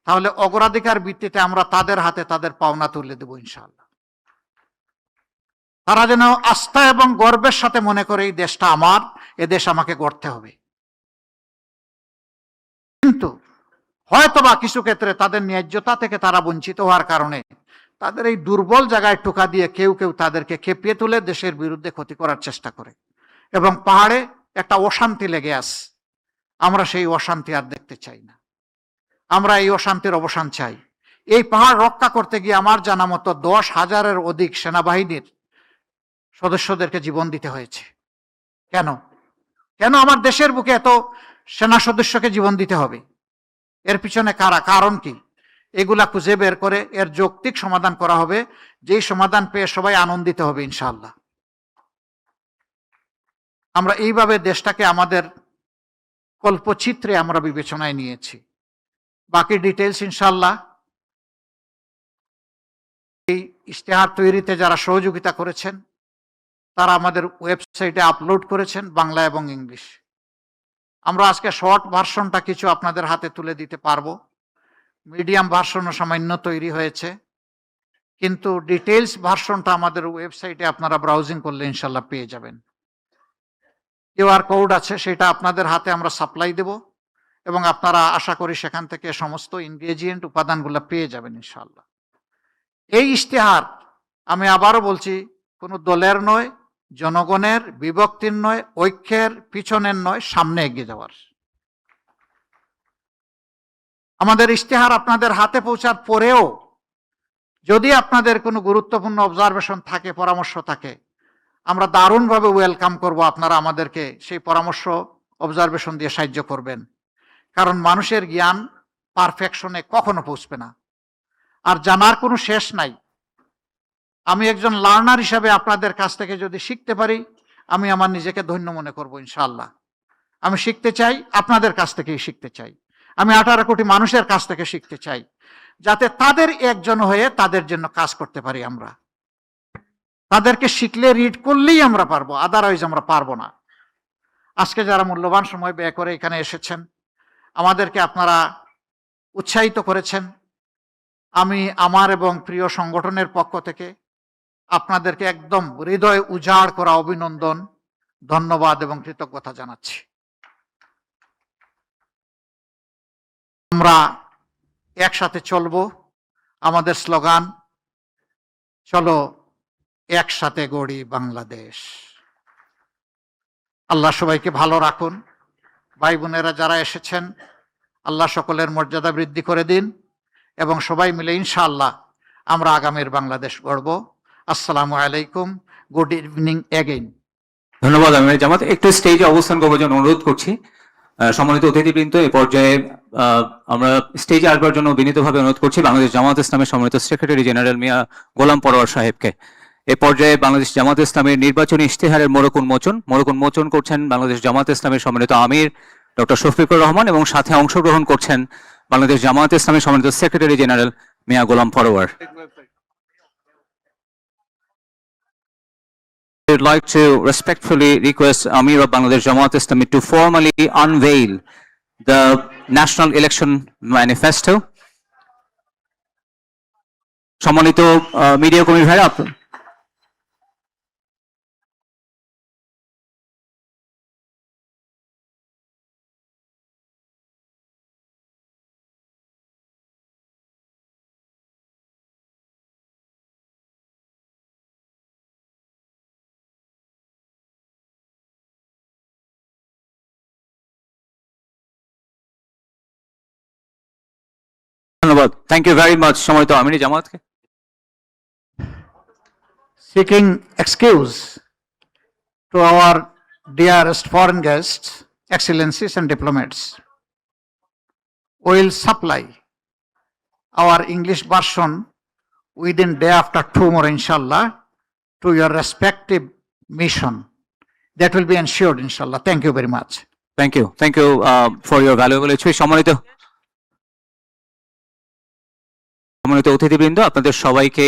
তাহলে অগ্রাধিকার ভিত্তিতে আমরা তাদের হাতে তাদের পাওনা তুলে দেব ইনশাআল্লাহ। তারা যেন আস্থা এবং গর্বের সাথে মনে করে এই দেশটা আমার, এ দেশ আমাকে গড়তে হবে। কিন্তু হয়তোবা কিছু ক্ষেত্রে তাদের ন্যায্যতা থেকে তারা বঞ্চিত হওয়ার কারণে তাদের এই দুর্বল জায়গায় টোকা দিয়ে কেউ কেউ তাদেরকে খেপিয়ে তুলে দেশের বিরুদ্ধে ক্ষতি করার চেষ্টা করে, এবং পাহাড়ে একটা অশান্তি লেগে আছে। আমরা সেই অশান্তি আর দেখতে চাই না। আমরা এই অশান্তির অবসান চাই। এই পাহাড় রক্ষা করতে গিয়ে আমার জানা মতো 10,000-এর অধিক সেনাবাহিনীর সদস্যদেরকে জীবন দিতে হয়েছে। কেন কেন আমার দেশের বুকে এত সেনা সদস্যকে জীবন দিতে হবে? এর পিছনে কারা, কারণ কি? এগুলা খুঁজে বের করে এর যৌক্তিক সমাধান করা হবে, যেই সমাধান পেয়ে সবাই আনন্দিত হবে ইনশাআল্লাহ। আমরা এইভাবে দেশটাকে আমাদের কল্পচিত্রে আমরা বিবেচনায় নিয়েছি। বাকি ডিটেলস ইনশাআল্লাহ এই ইশতেহার তৈরিতে যারা সহযোগিতা করেছেন তারা আমাদের ওয়েবসাইটে আপলোড করেছেন, বাংলা এবং ইংলিশ। আমরা আজকে শর্ট ভার্সনটা কিছু আপনাদের হাতে তুলে দিতে পারবো। মিডিয়াম ভার্সনও সামান্য তৈরি হয়েছে, কিন্তু ডিটেলস ভার্সনটা আমাদের ওয়েবসাইটে আপনারা ব্রাউজিং করলে ইনশাল্লাহ পেয়ে যাবেন। কিউআর কোড আছে, সেটা আপনাদের হাতে আমরা সাপ্লাই দেব, এবং আপনারা আশা করি সেখান থেকে সমস্ত ইনগ্রেডিয়েন্ট উপাদানগুলো পেয়ে যাবেন ইনশাল্লাহ। এই ইশতেহার, আমি আবারও বলছি, কোনো দলের নয়, জনগণের, বিভক্তির নয়, ঐক্যের পিছনের নয়, সামনে এগিয়ে যাওয়ার। আমাদের ইশতেহার আপনাদের হাতে পৌঁছার পরেও যদি আপনাদের কোনো গুরুত্বপূর্ণ অবজারভেশন থাকে, পরামর্শ থাকে, আমরা দারুণভাবে ওয়েলকাম করব। আপনারা আমাদেরকে সেই পরামর্শ, অবজারভেশন দিয়ে সাহায্য করবেন। কারণ মানুষের জ্ঞান পারফেকশনে কখনো পৌঁছবে না, আর জানার কোনো শেষ নাই। আমি একজন লার্নার হিসাবে আপনাদের কাছ থেকে যদি শিখতে পারি, আমি আমার নিজেকে ধন্য মনে করব ইনশাআল্লাহ। আমি শিখতে চাই, আপনাদের কাছ থেকেই শিখতে চাই। আমি 18 কোটি মানুষের কাছ থেকে শিখতে চাই, যাতে তাদের একজন হয়ে তাদের জন্য কাজ করতে পারি। আমরা তাদেরকে শিখলে, রিড করলেই আমরা পারবো, আদারওয়াইজ আমরা পারবো না। আজকে যারা মূল্যবান সময় ব্যয় করে এখানে এসেছেন, আমাদেরকে আপনারা উৎসাহিত করেছেন, আমি আমার এবং প্রিয় সংগঠনের পক্ষ থেকে আপনাদেরকে একদম হৃদয় উজাড় করা অভিনন্দন, ধন্যবাদ এবং কৃতজ্ঞতা জানাচ্ছি। আমরা একসাথে চলবো। আমাদের স্লোগান, চলো একসাথে গড়ি বাংলাদেশ। আল্লাহ সবাইকে ভালো রাখুন। ভাই বোনেরা যারা এসেছেন, আল্লাহ সকলের মর্যাদা বৃদ্ধি করে দিন, এবং সবাই মিলে ইনশাআল্লাহ আমরা আগামীর বাংলাদেশ গড়ব। আসসালামু আলাইকুম, গুড ইভিনিং এগেইন। ধন্যবাদ আমির জামাত। একটু স্টেজে অবস্থান করবার জন্য অনুরোধ করছি। সম্মানিত অতিথিবৃন্দ, এই পর্যায়ে আমরা স্টেজে আসবার জন্য বিনীতভাবে অনুরোধ করছি বাংলাদেশ জামাত ইসলামের সম্মানিত সেক্রেটারি জেনারেল মিয়া গোলাম পরোয়ার সাহেবকে। এই পর্যায়ে বাংলাদেশ জামাত ইসলামের নির্বাচনী ইশতেহারের মোড়ক উন্মোচন করছেন বাংলাদেশ জামাত ইসলামের সম্মানিত আমির ডক্টর শফিকুর রহমান, এবং সাথে অংশগ্রহণ করছেন বাংলাদেশ জামাত ইসলামের সম্মানিত secretary general Mia Golam Parwar. I would like to respectfully request Amir of Bangladesh Jamaat Islami to formally unveil the National Election Manifesto. সম্মানিত মিডিয়া কর্মী ভাইরা, ধন্যবাদ। থ্যাংক ইউ ভেরি মাচ সম্মানিত আমির জামাতকে। Seeking excuse to our dearest foreign guests, excellencies and diplomats, we will supply our English version within day after tomorrow, inshallah, to your respective mission. That will be ensured, inshallah. Thank you very much. Thank you for your valuable speech. সম্মানিত অতিথিবৃন্দ, আপনাদের সবাইকে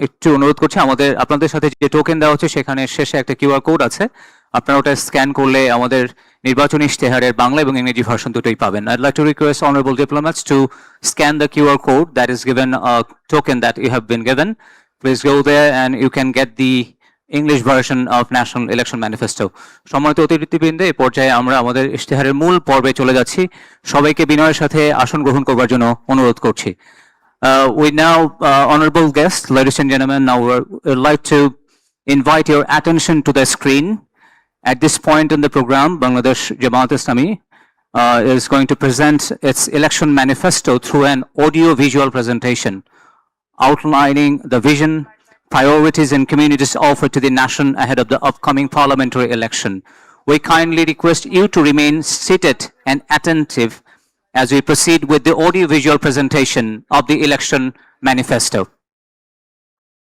একটু অনুরোধ করছি, আপনাদের সাথে যে টোকেন দেওয়া হচ্ছে সেখানে শেষে একটা কিউআর কোড আছে, আপনারা ওটা স্ক্যান করলে আমাদের নির্বাচনী ইশতেহারের বাংলা এবং ইংরেজি ভার্সন দুটোই পাবেন। I'd like to request honorable diplomats to scan the QR code that is given, a token that you have been given. Please go there and you can get the English version of National Election Manifesto. সম্মানিত অতিথিবৃন্দ, এই পর্যায়ে আমরা আমাদের ইশতেহারের মূল পর্বে চলে যাচ্ছি। সবাইকে বিনয়ের সাথে আসন গ্রহণ করবার জন্য অনুরোধ করছি। We now, honorable guests, ladies and gentlemen, now we'd like to invite your attention to the screen. At this point in the program, Bangladesh Jamaat Islami is going to present its election manifesto through an audio-visual presentation outlining the vision, priorities and communities offered to the nation ahead of the upcoming parliamentary election. We kindly request you to remain seated and attentive as we proceed with the audio-visual presentation of the election manifesto.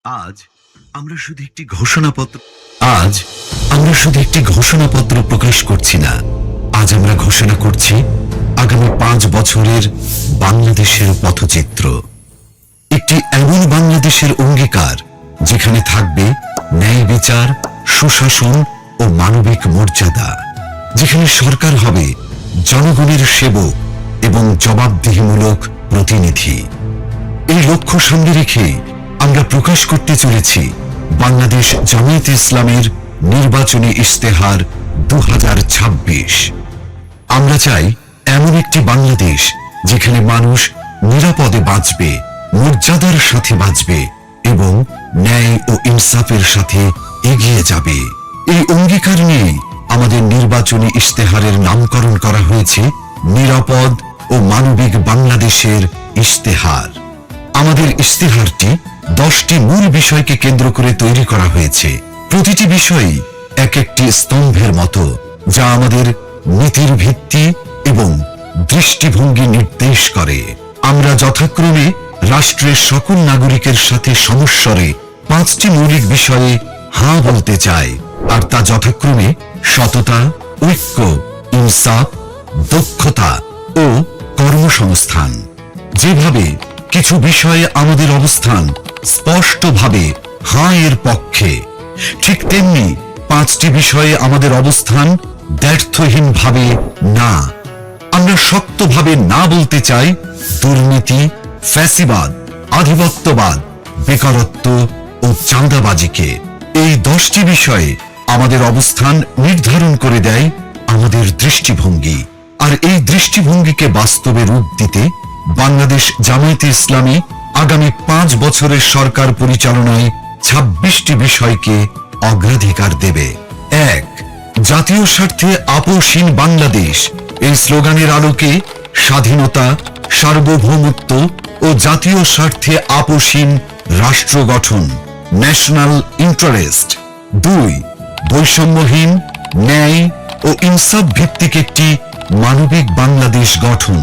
আজ আমরা শুধু একটি ঘোষণাপত্র প্রকাশ করছি না। আজ আমরা ঘোষণা করছি আগামী 5 বছরের বাংলাদেশের পথচিত্র। একটি এমন বাংলাদেশের অঙ্গীকার যেখানে থাকবে ন্যায় বিচার, সুশাসন ও মানবিক মর্যাদা, যেখানে সরকার হবে জনগণের সেবক এবং জবাবদিহিমূলক প্রতিনিধি। এই লক্ষ্য সামনে রেখে আমরা প্রকাশ করতে চলেছি বাংলাদেশ জামায়াতে ইসলামের নির্বাচনী ইশতেহার 2026। আমরা চাই এমন একটি বাংলাদেশ যেখানে মানুষ নিরাপদে বাঁচবে, মর্যাদার সাথে বাঁচবে এবং ন্যায় ও ইনসাফের সাথে এগিয়ে যাবে। এই অঙ্গীকার নিয়ে আমাদের নির্বাচনী ইশতেহারের নামকরণ করা হয়েছে নিরাপদ ও মানবিক বাংলাদেশের ইশতেহার। আমাদের ইশতেহারটি 10টি মূল বিষয়কে কেন্দ্র করে তৈরি করা হয়েছে। প্রতিটি বিষয়ই এক একটি স্তম্ভের মতো, যা আমাদের নীতির ভিত্তি এবং দৃষ্টিভঙ্গি নির্দেশ করে। আমরা যথাক্রমে রাষ্ট্রের সকল নাগরিকের সাথে সমস্বরে 5টি মৌলিক বিষয়ে হাঁ বলতে চাই, আর তা যথাক্রমে সততা, ঐক্য, ইনসাফ, দক্ষতা ও কর্মসংস্থান। যেভাবে কিছু বিষয়ে আমাদের অবস্থান স্পষ্টভাবে হাঁ এর পক্ষে, ঠিক তেমনি 5টি বিষয়ে আমাদের অবস্থান দ্ব্যর্থহীনভাবে না। আমরা শক্তভাবে না বলতে চাই দুর্নীতি, ফ্যাসিবাদ, আধিপত্যবাদ, বেকারত্ব ও চাঁদাবাজিকে। এই 10টি বিষয়ে আমাদের অবস্থান নির্ধারণ করে দেয় আমাদের দৃষ্টিভঙ্গি, আর এই দৃষ্টিভঙ্গিকে বাস্তবে রূপ দিতে বাংলাদেশ জামায়াতে ইসলামী আগামী 5 বছরের সরকার পরিচালনায় 26টি বিষয়কে অগ্রাধিকার দেবে। 1. জাতীয় স্বার্থে আপোষহীন বাংলাদেশ। এই স্লোগানের আলোকে স্বাধীনতা, সার্বভৌমত্ব ও জাতীয় স্বার্থে আপোষহীন রাষ্ট্র গঠন, ন্যাশনাল ইন্টারেস্ট। 2. বৈষম্যহীন, ন্যায় ও ইনসাফ ভিত্তিক একটি মানবিক বাংলাদেশ গঠন,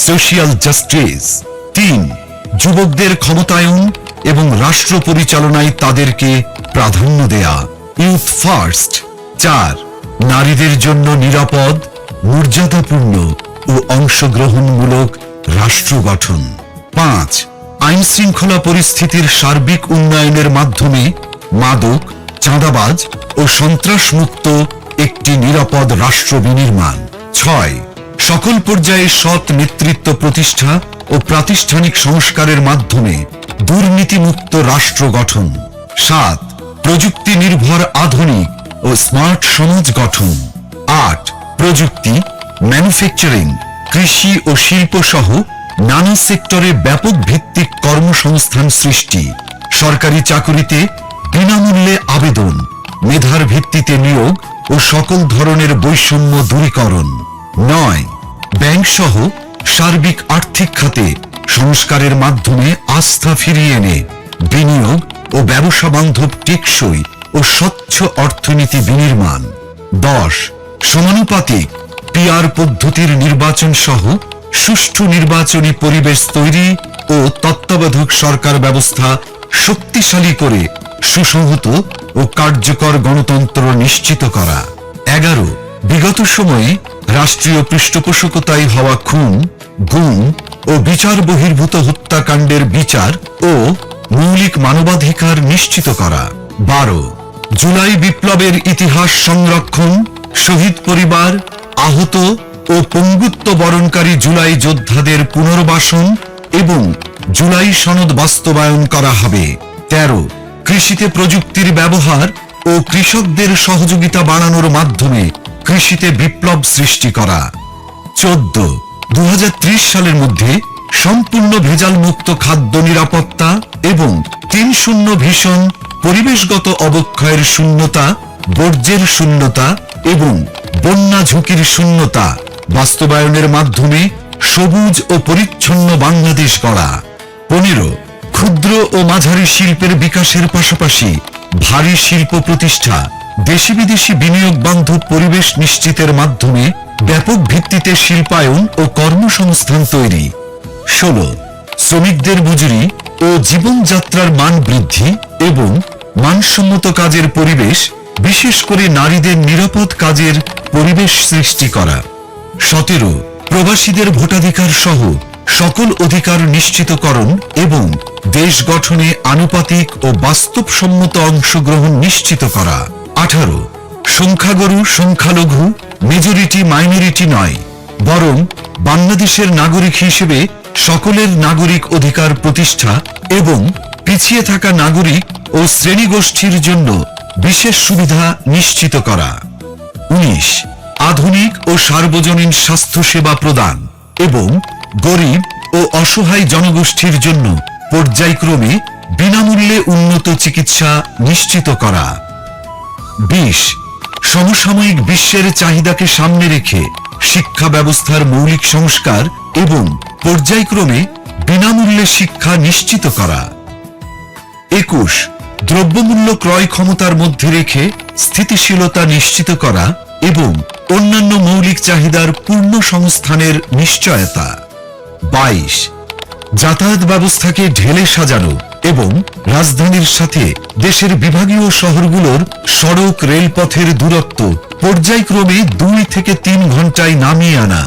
সোশিয়াল জাস্টিস। 3. যুবকদের ক্ষমতায়ন এবং রাষ্ট্র পরিচালনায় তাদেরকে প্রাধান্য দেয়া, ইউথ ফার্স্ট। 4. নারীদের জন্য নিরাপদ, মর্যাদাপূর্ণ ও অংশগ্রহণমূলক রাষ্ট্র গঠন। 5. আইন শৃঙ্খলা পরিস্থিতির সার্বিক উন্নয়নের মাধ্যমে মাদক, চাঁদাবাজ ও সন্ত্রাসমুক্ত একটি নিরাপদ রাষ্ট্র বিনির্মাণ। 6. সকল পর্যায়ে সৎ নেতৃত্ব প্রতিষ্ঠা ও প্রাতিষ্ঠানিক সংস্কারের মাধ্যমে দুর্নীতিমুক্ত রাষ্ট্র গঠন। 7. প্রযুক্তি নির্ভর আধুনিক ও স্মার্ট সমাজ গঠন। 8. প্রযুক্তি, ম্যানুফ্যাকচারিং, কৃষি ও শিল্প সহ নানা সেক্টরে ব্যাপক ভিত্তিক কর্মসংস্থান সৃষ্টি, সরকারি চাকুরিতে বিনামূল্যে আবেদন, মেধার ভিত্তিতে নিয়োগ ও সকল ধরনের বৈষম্য দূরীকরণ। 9. ব্যাংক সহ সার্বিক আর্থিক খাতে সংস্কারের মাধ্যমে আস্থা ফিরিয়ে এনে বিনিয়োগ ও ব্যবসা বান্ধব টেকসই ও স্বচ্ছ অর্থনীতি বিনির্মাণ। 10. সমানুপাতিক পিআর পদ্ধতির নির্বাচন সহ সুষ্ঠু নির্বাচনী পরিবেশ তৈরি ও তত্ত্বাবধায়ক সরকার ব্যবস্থা শক্তিশালী করে সুসংহত ও কার্যকর গণতন্ত্র নিশ্চিত করা। 11. বিগত সময়ে রাষ্ট্রীয় পৃষ্ঠপোষকতায় হওয়া খুন, গুম ও বিচার বহির্ভূত হত্যাকাণ্ডের বিচার ও মৌলিক মানবাধিকার নিশ্চিত করা। 12. জুলাই বিপ্লবের ইতিহাস সংরক্ষণ, শহীদ পরিবার, আহত ও পঙ্গুত্ব বরণকারী জুলাই যোদ্ধাদের পুনর্বাসন এবং জুলাই সনদ বাস্তবায়ন করা হবে। 13 কৃষিতে প্রযুক্তির ব্যবহার ও কৃষকদের সহযোগিতা বাড়ানোর মাধ্যমে কৃষিতে বিপ্লব সৃষ্টি করা। 14 2030 সালের মধ্যে সম্পূর্ণ ভেজাল মুক্ত খাদ্য নিরাপত্তা এবং 3-0 ভিশন, পরিবেশগত অবক্ষয়ের শূন্যতা, বর্জ্যের শূন্যতা এবং বন্যা ঝুঁকির শূন্যতা বাস্তবায়নের মাধ্যমে সবুজ ও পরিচ্ছন্ন বাংলাদেশ গড়া। 15 ক্ষুদ্র ও মাঝারি শিল্পের বিকাশের পাশাপাশি ভারী শিল্প প্রতিষ্ঠা, দেশি বিদেশি বিনিয়োগ বান্ধব পরিবেশ নিশ্চিতের মাধ্যমে ব্যাপক ভিত্তিতে শিল্পায়ন ও কর্মসংস্থান তৈরি। 16 শ্রমিকদের মজুরি ও জীবনযাত্রার মান বৃদ্ধি এবং মানসম্মত কাজের পরিবেশ, বিশেষ করে নারীদের নিরাপদ কাজের পরিবেশ সৃষ্টি করা। 17 প্রবাসীদের ভোটাধিকার সহ সকল অধিকার নিশ্চিতকরণ এবং দেশ গঠনে আনুপাতিক ও বাস্তবসম্মত অংশগ্রহণ নিশ্চিত করা। 18 সংখ্যাগুরু সংখ্যালঘু, মেজরিটি মাইনরিটি নয়, বরং বাংলাদেশের নাগরিক হিসেবে সকলের নাগরিক অধিকার প্রতিষ্ঠা এবং পিছিয়ে থাকা নাগরিক ও শ্রেণীগোষ্ঠীর জন্য বিশেষ সুবিধা নিশ্চিত করা। 19 আধুনিক ও সার্বজনীন স্বাস্থ্যসেবা প্রদান এবং গরিব ও অসহায় জনগোষ্ঠীর জন্য পর্যায়ক্রমে বিনামূল্যে উন্নত চিকিৎসা নিশ্চিত করা। 20 সমসাময়িক বিশ্বের চাহিদাকে সামনে রেখে শিক্ষা ব্যবস্থার মৌলিক সংস্কার এবং পর্যায়ক্রমে বিনামূল্যে শিক্ষা নিশ্চিত করা। 21 দ্রব্যমূল্য ক্রয় ক্ষমতার মধ্যে রেখে স্থিতিশীলতা নিশ্চিত করা এবং অন্যান্য মৌলিক চাহিদার পূর্ণ সংস্থানের নিশ্চয়তা। 22 যাতায়াত ব্যবস্থাকে ঢেলে সাজানো এবং রাজধানীর সাথে দেশের বিভাগীয় শহরগুলোর সড়ক রেলপথের দূরত্ব পর্যায়ক্রমে 2 থেকে 3 ঘন্টায় নামিয়ে আনা,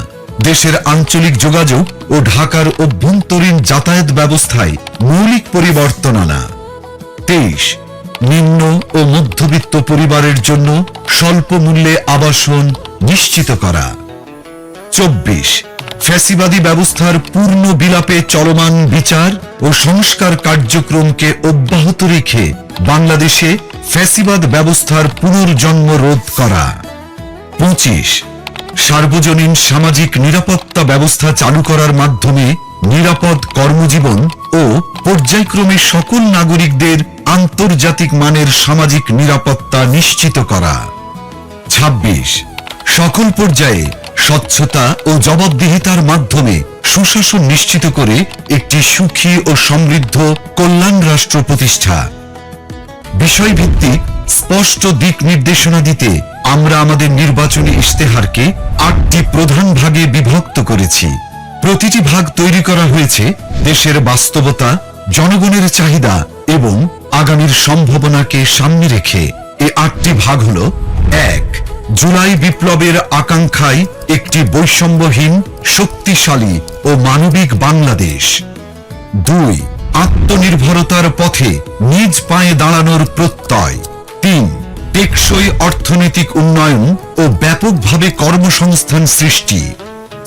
দেশের আঞ্চলিক যোগাযোগ ও ঢাকার অভ্যন্তরীণ যাতায়াত ব্যবস্থায় মৌলিক পরিবর্তন আনা। 23 নিম্ন ও মধ্যবিত্ত পরিবারের জন্য স্বল্প মূল্যে আবাসন নিশ্চিত করা। 24 ফ্যাসিবাদী ব্যবস্থার পূর্ণ বিলাপে চলমান বিচার ও সংস্কার কার্যক্রমকে অব্যাহত রেখে বাংলাদেশে ফ্যাসিবাদ ব্যবস্থার পুনর্জন্ম রোধ করা। 25 সার্বজনীন সামাজিক নিরাপত্তা ব্যবস্থা চালু করার মাধ্যমে নিরাপদ কর্মজীবন ও পর্যায়ক্রমে সকল নাগরিকদের আন্তর্জাতিক মানের সামাজিক নিরাপত্তা নিশ্চিত করা। 26 সকল পর্যায়ে স্বচ্ছতা ও জবাবদিহিতার মাধ্যমে সুশাসন নিশ্চিত করে একটি সুখী ও সমৃদ্ধ কল্যাণ রাষ্ট্র প্রতিষ্ঠা। বিষয়ভিত্তিক স্পষ্ট দিক নির্দেশনা দিতে আমরা আমাদের নির্বাচনী ইশতেহারকে 8টি প্রধান ভাগে বিভক্ত করেছি। প্রতিটি ভাগ তৈরি করা হয়েছে দেশের বাস্তবতা, জনগণের চাহিদা এবং আগামীর সম্ভাবনাকে সামনে রেখে। এই 8টি ভাগ হল: 1 জুলাই বিপ্লবের আকাঙ্ক্ষায় একটি বৈষম্যহীন, শক্তিশালী ও মানবিক বাংলাদেশ। 2 আত্মনির্ভরতার পথে নিজ পায়ে দাঁড়ানোর প্রত্যয়। 3 টেকসই অর্থনৈতিক উন্নয়ন ও ব্যাপকভাবে কর্মসংস্থান সৃষ্টি।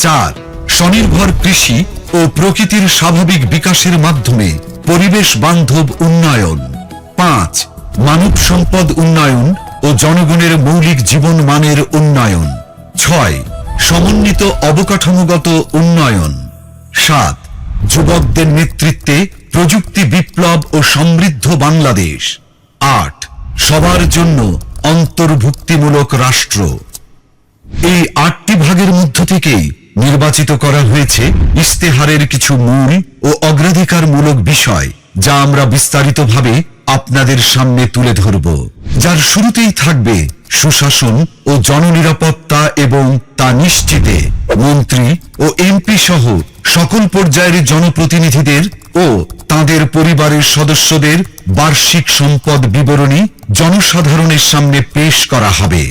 4 স্বনির্ভর কৃষি ও প্রকৃতির স্বাভাবিক বিকাশের মাধ্যমে পরিবেশ বান্ধব উন্নয়ন। 5 মানব সম্পদ উন্নয়ন ও জনগণের মৌলিক জীবন মানের উন্নয়ন। 6 সমন্বিত অবকাঠামোগত উন্নয়ন। 7 যুবকদের নেতৃত্বে প্রযুক্তি বিপ্লব ও সমৃদ্ধ বাংলাদেশ। 8 সবার জন্য অন্তর্ভুক্তিমূলক রাষ্ট্র। এই 8টি ভাগের মধ্য থেকেই নির্বাচিত করা হয়েছে ইশতেহারের কিছু মূল ও অগ্রাধিকারমূলক বিষয়, যা আমরা বিস্তারিতভাবে আপনাদের সামনে তুলে ধরব। যার শুরুতেই থাকবে সুশাসন ও জননিরাপত্তা এবং তা নিশ্চিতে মন্ত্রী ও এমপি সহ সকল পর্যায়ের জনপ্রতিনিধিদের ও তাদের পরিবারের সদস্যদের বার্ষিক সম্পদ বিবরণী জনসাধারণের সামনে পেশ করা হবে।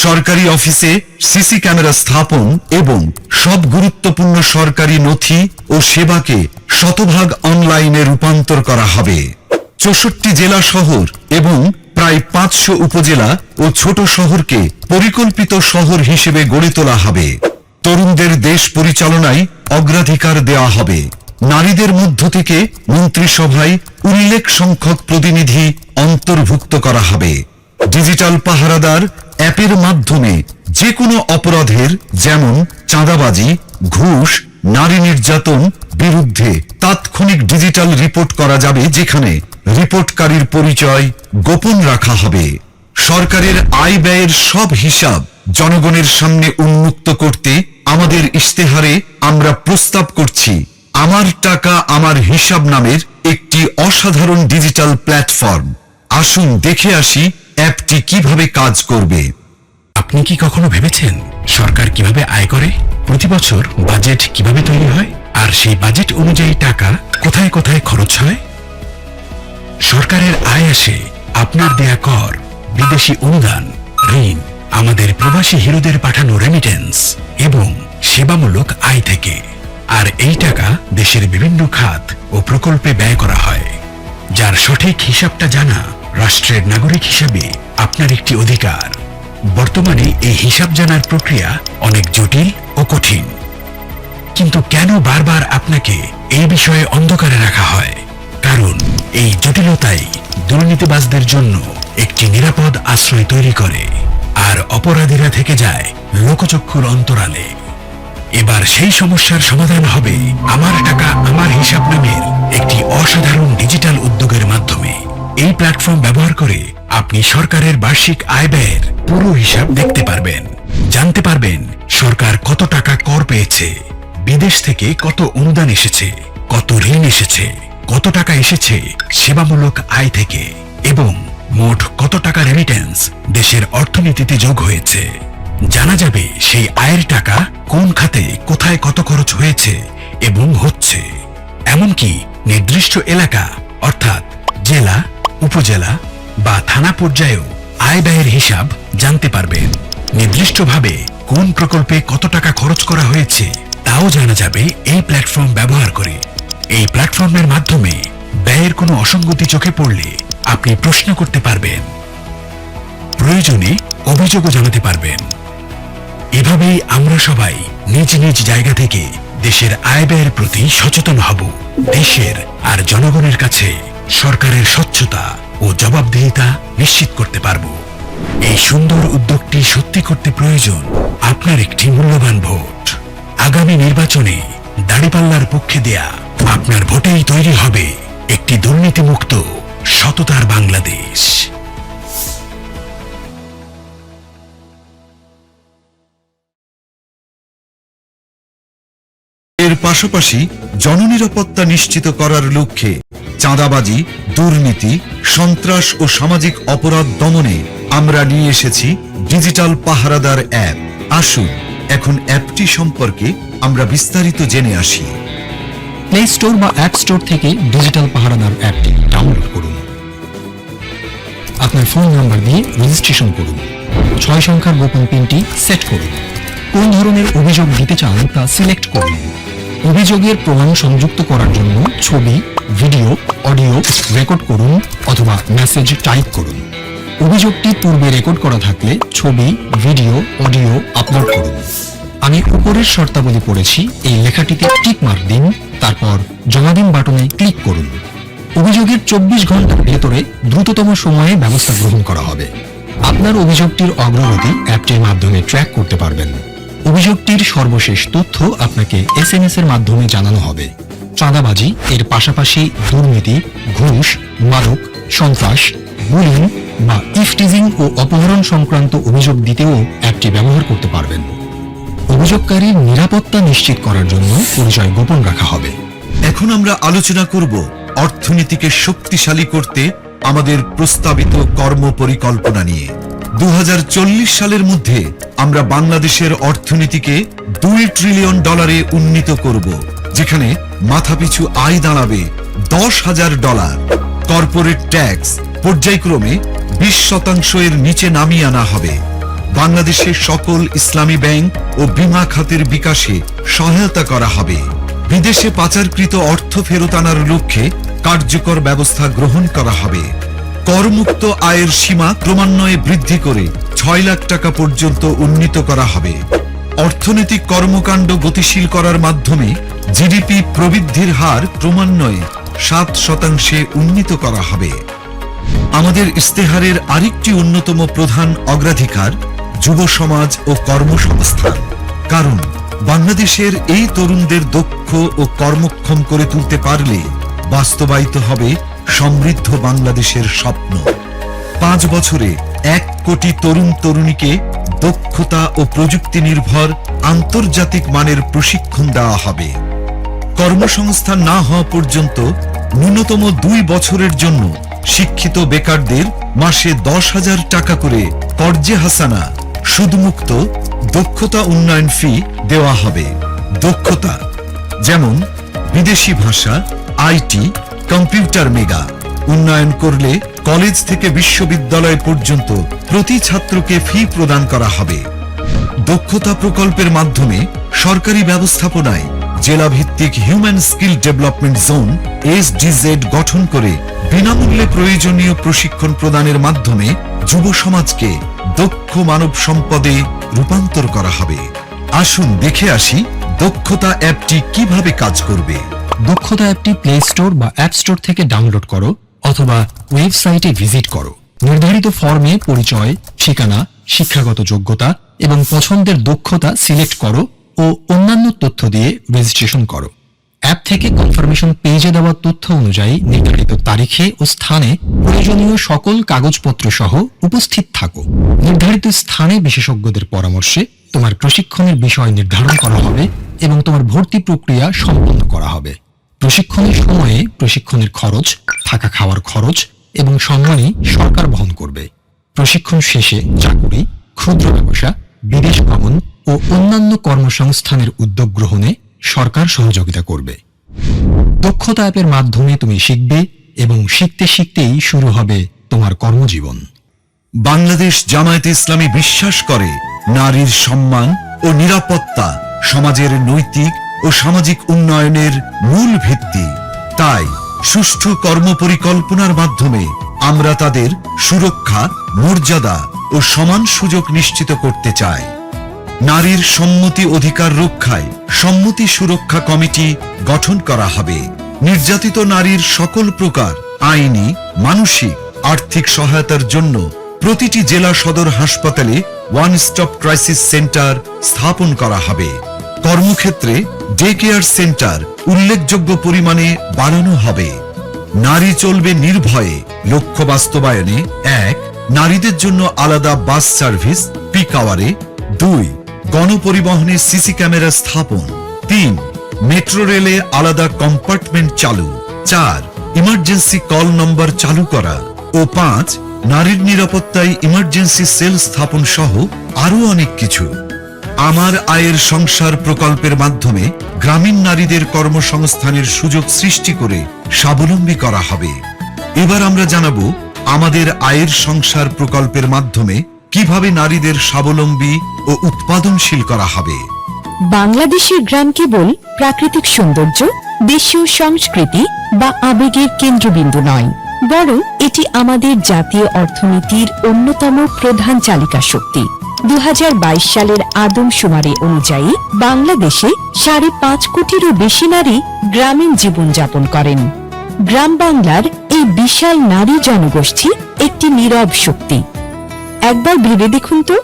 সরকারি অফিসে সিসি ক্যামেরা স্থাপন এবং সব গুরুত্বপূর্ণ সরকারি নথি ও সেবাকে শতভাগ অনলাইনে রূপান্তর করা হবে। 64 জেলা শহর এবং প্রায় 500 উপজেলা ও ছোট শহরকে পরিকল্পিত শহর হিসেবে গড়ে তোলা হবে। তরুণদের দেশ পরিচালনায় অগ্রাধিকার দেওয়া হবে। নারীদের মধ্য থেকে মন্ত্রিসভায় উল্লেখ সংখ্যক প্রতিনিধি অন্তর্ভুক্ত করা হবে। ডিজিটাল পাহারাদার অ্যাপের মাধ্যমে যে কোনো অপরাধের যেমন চাঁদাবাজি, ঘুষ, নারী নির্যাতন বিরুদ্ধে তাৎক্ষণিক ডিজিটাল রিপোর্ট করা যাবে, যেখানে রিপোর্টকারীর পরিচয় গোপন রাখা হবে। সরকারের আয় ব্যয়ের সব হিসাব জনগণের সামনে উন্মুক্ত করতে আমাদের ইশতেহারে আমরা প্রস্তাব করছি আমার টাকা আমার হিসাব নামের একটি অসাধারণ ডিজিটাল প্ল্যাটফর্ম। আসুন দেখে আসি অ্যাপটি কিভাবে কাজ করবে। আপনি কি কখনো ভেবেছেন সরকার কিভাবে আয় করে? প্রতি বছর বাজেট কিভাবে তৈরি হয়, আর সেই বাজেট অনুযায়ী টাকা কোথায় কোথায় খরচ হয়? সরকারের আয় আসে আপনার দেয়া কর, বিদেশি অনুদান, ঋণ, আমাদের প্রবাসী হিরোদের পাঠানো রেমিটেন্স এবং সেবামূলক আয় থেকে। আর এই টাকা দেশের বিভিন্ন খাত ও প্রকল্পে ব্যয় করা হয়। যার সঠিক হিসাবটা জানা রাষ্ট্রের নাগরিক হিসাবে আপনার একটি অধিকার। বর্তমানে এই হিসাব জানার প্রক্রিয়া অনেক জটিল ও কঠিন, কিন্তু কেন বারবার আপনাকে এই বিষয়ে অন্ধকারে রাখা হয়? কারণ এই জটিলতাই দুর্নীতিবাজদের জন্য একটি নিরাপদ আশ্রয় তৈরি করে, আর অপরাধীরা থেকে যায় লোকচক্ষুর অন্তরালে। এবার সেই সমস্যার সমাধান হবে আমার টাকা আমার হিসাব নামের একটি অসাধারণ ডিজিটাল উদ্যোগের মাধ্যমে। এই প্ল্যাটফর্ম ব্যবহার করে আপনি সরকারের বার্ষিক আয় ব্যয়ের পুরো হিসাব দেখতে পারবেন, জানতে পারবেন সরকার কত টাকা কর পেয়েছে, বিদেশ থেকে কত অনুদান এসেছে, কত ঋণ এসেছে, কত টাকা এসেছে সেবামূলক আয় থেকে, এবং মোট কত টাকা রেমিটেন্স দেশের অর্থনীতিতে যোগ হয়েছে। জানা যাবে সেই আয়ের টাকা কোন খাতে কোথায় কত খরচ হয়েছে এবং হচ্ছে। এমনকি নির্দিষ্ট এলাকা অর্থাৎ জেলা, উপজেলা বা থানা পর্যায়েও আয় ব্যয়ের হিসাব জানতে পারবেন। নির্দিষ্টভাবে কোন প্রকল্পে কত টাকা খরচ করা হয়েছে তাও জানা যাবে এই প্ল্যাটফর্ম ব্যবহার করে। এই প্ল্যাটফর্মের মাধ্যমে ব্যয়ের কোনো অসঙ্গতি চোখে পড়লে আপনি প্রশ্ন করতে পারবেন, প্রয়োজনে অভিযোগও জানাতে পারবেন। এভাবেই আমরা সবাই নিজ নিজ জায়গা থেকে দেশের আয় ব্যয়ের প্রতি সচেতন হব। দেশের আর জনগণের কাছে সরকারের স্বচ্ছতা ও জবাবদিহিতা নিশ্চিত করতে পারব। এই সুন্দর উদ্যোগটি সত্যি করতে প্রয়োজন আপনার একটি মূল্যবান ভোট। আগামী নির্বাচনে দাঁড়িপাল্লার পক্ষে দেয়া আপনার ভোটেই তৈরি হবে একটি দুর্নীতিমুক্ত সততার বাংলাদেশ। এর পাশাপাশি জননিরাপত্তা নিশ্চিত করার লক্ষ্যে চাঁদাবাজি, দুর্নীতি, সন্ত্রাস ও সামাজিক অপরাধ দমনে আমরা নিয়ে এসেছি ডিজিটাল পাহারাদার অ্যাপ। আসুন এখন অ্যাপটি সম্পর্কে আমরা বিস্তারিত জেনে আসি। প্লে স্টোর বা অ্যাপ স্টোর থেকে ডিজিটাল পাহারাদার অ্যাপটি ডাউনলোড করুন। আপনার ফোন নাম্বার দিয়ে রেজিস্ট্রেশন করুন। 6 সংখ্যার গোপন পিনটি সেট করুন। কোন ধরনের অভিযোগ দিতে চান তা সিলেক্ট করুন। অভিযোগের প্রমাণ সংযুক্ত করার জন্য ছবি, ভিডিও, অডিও রেকর্ড করুন অথবা মেসেজ টাইপ করুন। অভিযোগটি পূর্বে রেকর্ড করা থাকলে ছবি, ভিডিও, অডিও আপলোড করুন। আমি উপরের শর্তাবলী পড়েছি, এই লেখাটিতে টিক মার্ক দিন, তারপর জমা দিন বাটনে ক্লিক করুন। অভিযোগের 24 ঘন্টার ভেতরে দ্রুততম সময়ে ব্যবস্থা গ্রহণ করা হবে। আপনার অভিযোগটির অগ্রগতি অ্যাপটির মাধ্যমে ট্র্যাক করতে পারবেন। অভিযোগটির সর্বশেষ তথ্য আপনাকে SMS এর মাধ্যমে জানানো হবে। চাঁদাবাজি এর পাশাপাশি দুর্নীতি, ঘুষ, মাদক, সন্ত্রাস, বুলিং বা ইফটিজিং ও অপহরণ সংক্রান্ত অভিযোগ দিতেও অ্যাপটি ব্যবহার করতে পারবেন। অভিযোগকারীর নিরাপত্তা নিশ্চিত করার জন্য পরিচয় গোপন রাখা হবে। এখন আমরা আলোচনা করব অর্থনীতিকে শক্তিশালী করতে আমাদের প্রস্তাবিত কর্ম পরিকল্পনা নিয়ে। 2040 সালের মধ্যে আমরা বাংলাদেশের অর্থনীতিকে $2 ট্রিলিয়ন উন্নীত করব, যেখানে মাথাপিছু আয় দাঁড়াবে $10,000। কর্পোরেট ট্যাক্স পর্যায়ক্রমে 20% এর নিচে নামিয়ে আনা হবে। বাংলাদেশের সকল ইসলামী ব্যাংক ও বীমা খাতের বিকাশে সহায়তা করা হবে। বিদেশে পাচারকৃত অর্থ ফেরত আনার লক্ষ্যে কার্যকর ব্যবস্থা গ্রহণ করা হবে। করমুক্ত আয়ের সীমা ক্রমান্বয়ে বৃদ্ধি করে 6 লাখ টাকা পর্যন্ত উন্নীত করা হবে। অর্থনৈতিক কর্মকাণ্ড গতিশীল করার মাধ্যমে জিডিপি প্রবৃদ্ধির হার ক্রমান্বয়ে 7% উন্নীত করা হবে। আমাদের ইস্তেহারের আরেকটি অন্যতম প্রধান অগ্রাধিকার যুব সমাজ ও কর্মসংস্থান। কারণ বাংলাদেশের এই তরুণদের দক্ষ ও কর্মক্ষম করে তুলতে পারলে বাস্তবায়িত হবে সমৃদ্ধ বাংলাদেশের স্বপ্ন। 5 বছরে 1 কোটি তরুণ তরুণীকে দক্ষতা ও প্রযুক্তি নির্ভর আন্তর্জাতিক মানের প্রশিক্ষণ দেওয়া হবে। কর্মসংস্থান না হওয়া পর্যন্ত ন্যূনতম 2 বছরের জন্য শিক্ষিত বেকারদের মাসে 10,000 টাকা করে কর্জে হাসানা সুদমুক্ত দক্ষতা উন্নয়ন ফি দেওয়া হবে। দক্ষতা যেমন বিদেশি ভাষা, আইটি, কম্পিউটার মেগা উন্নয়ন করলে কলেজ থেকে বিশ্ববিদ্যালয় পর্যন্ত প্রতি ছাত্রকে ফি প্রদান করা হবে। দক্ষতা প্রকল্পের মাধ্যমে সরকারি ব্যবস্থাপনায় জেলা ভিত্তিক হিউম্যান স্কিল ডেভেলপমেন্ট জোন এসডিজেড গঠন করে বিনামূল্যে প্রয়োজনীয় প্রশিক্ষণ প্রদানের মাধ্যমে যুব সমাজকে দক্ষ মানব সম্পদে রূপান্তর করা হবে। আসুন দেখে আসি দক্ষতা অ্যাপটি কিভাবে কাজ করবে। দক্ষতা অ্যাপটি প্লে স্টোর বা অ্যাপ স্টোর থেকে ডাউনলোড করো অথবা ওয়েবসাইটে ভিজিট করো। নির্ধারিত ফর্মে পরিচয়, ঠিকানা, শিক্ষাগত যোগ্যতা এবং পছন্দের দক্ষতা সিলেক্ট করো ও অন্যান্য তথ্য দিয়ে রেজিস্ট্রেশন করো। অ্যাপ থেকে কনফার্মেশন পেজে দেওয়া তথ্য অনুযায়ী নির্ধারিত তারিখে ও স্থানে প্রয়োজনীয় সকল কাগজপত্র সহ উপস্থিত থাকো। নির্ধারিত স্থানে বিশেষজ্ঞদের পরামর্শে তোমার প্রশিক্ষণের বিষয় নির্ধারণ করা হবে এবং তোমার ভর্তি প্রক্রিয়া সম্পন্ন করা হবে। প্রশিক্ষণের সময়ে প্রশিক্ষণের খরচ, থাকা খাওয়ার খরচ এবং সম্মানী সরকার বহন করবে। প্রশিক্ষণ শেষে চাকুরি, ক্ষুদ্র ব্যবসা, বিদেশ ভ্রমণ ও অন্যান্য কর্মসংস্থানের উদ্যোগ গ্রহণে সরকার সহযোগিতা করবে। দক্ষতা অ্যাপের মাধ্যমে তুমি শিখবে এবং শিখতে শিখতেই শুরু হবে তোমার কর্মজীবন। বাংলাদেশ জামায়াতে ইসলামী বিশ্বাস করে নারীর সম্মান ও নিরাপত্তা সমাজের নৈতিক ও সামাজিক উন্নয়নের মূল ভিত্তি। তাই সুষ্ঠু কর্মপরিকল্পনার মাধ্যমে আমরা তাদের সুরক্ষা, মর্যাদা ও সমান সুযোগ নিশ্চিত করতে চাই। নারীর সম্মতি অধিকার রক্ষায় সম্মতি সুরক্ষা কমিটি গঠন করা হবে। নির্যাতিত নারীর সকল প্রকার আইনি, মানসিক, আর্থিক সহায়তার জন্য প্রতিটি জেলা সদর হাসপাতালে ওয়ান স্টপ ক্রাইসিস সেন্টার স্থাপন করা হবে। কর্মক্ষেত্রে ডে কেয়ার সেন্টার উল্লেখযোগ্য পরিমাণে বাড়ানো হবে। নারী চলবে নির্ভয়ে লক্ষ্য বাস্তবায়নে 1. নারীদের জন্য আলাদা বাস সার্ভিস পিক আওয়ারে। 2. গণপরিবহনে সিসি ক্যামেরা স্থাপন। 3. মেট্রো রেলে আলাদা কম্পার্টমেন্ট চালু। 4. ইমার্জেন্সি কল নম্বর চালু করা। ও 5. নারীর নিরাপত্তায় ইমার্জেন্সি সেল স্থাপন সহ আরো অনেক কিছু। আমার আয়ের সংসার প্রকল্পের মাধ্যমে গ্রামীণ নারীদের কর্মসংস্থানের সুযোগ সৃষ্টি করে স্বাবলম্বী করা হবে। এবার আমরা জানাবো আমাদের আয়ের সংসার প্রকল্পের মাধ্যমে কিভাবে নারীদের স্বাবলম্বী ও উৎপাদনশীল করা হবে। বাংলাদেশের গ্রাম কেবল প্রাকৃতিক সৌন্দর্য, দেশীয় সংস্কৃতি বা আবেগের কেন্দ্রবিন্দু নয়, বরং এটি আমাদের জাতীয় অর্থনীতির অন্যতম প্রধান চালিকা শক্তি। 2022 সালের আদমশুমারি অনুযায়ী বাংলাদেশে 5.5 কোটিরও বেশি নারী গ্রামীণ জীবনযাপন করেন। গ্রাম বাংলার এই বিশাল নারী জনগোষ্ঠী একটি নীরব শক্তি। একবার ভেবে দেখুন তো,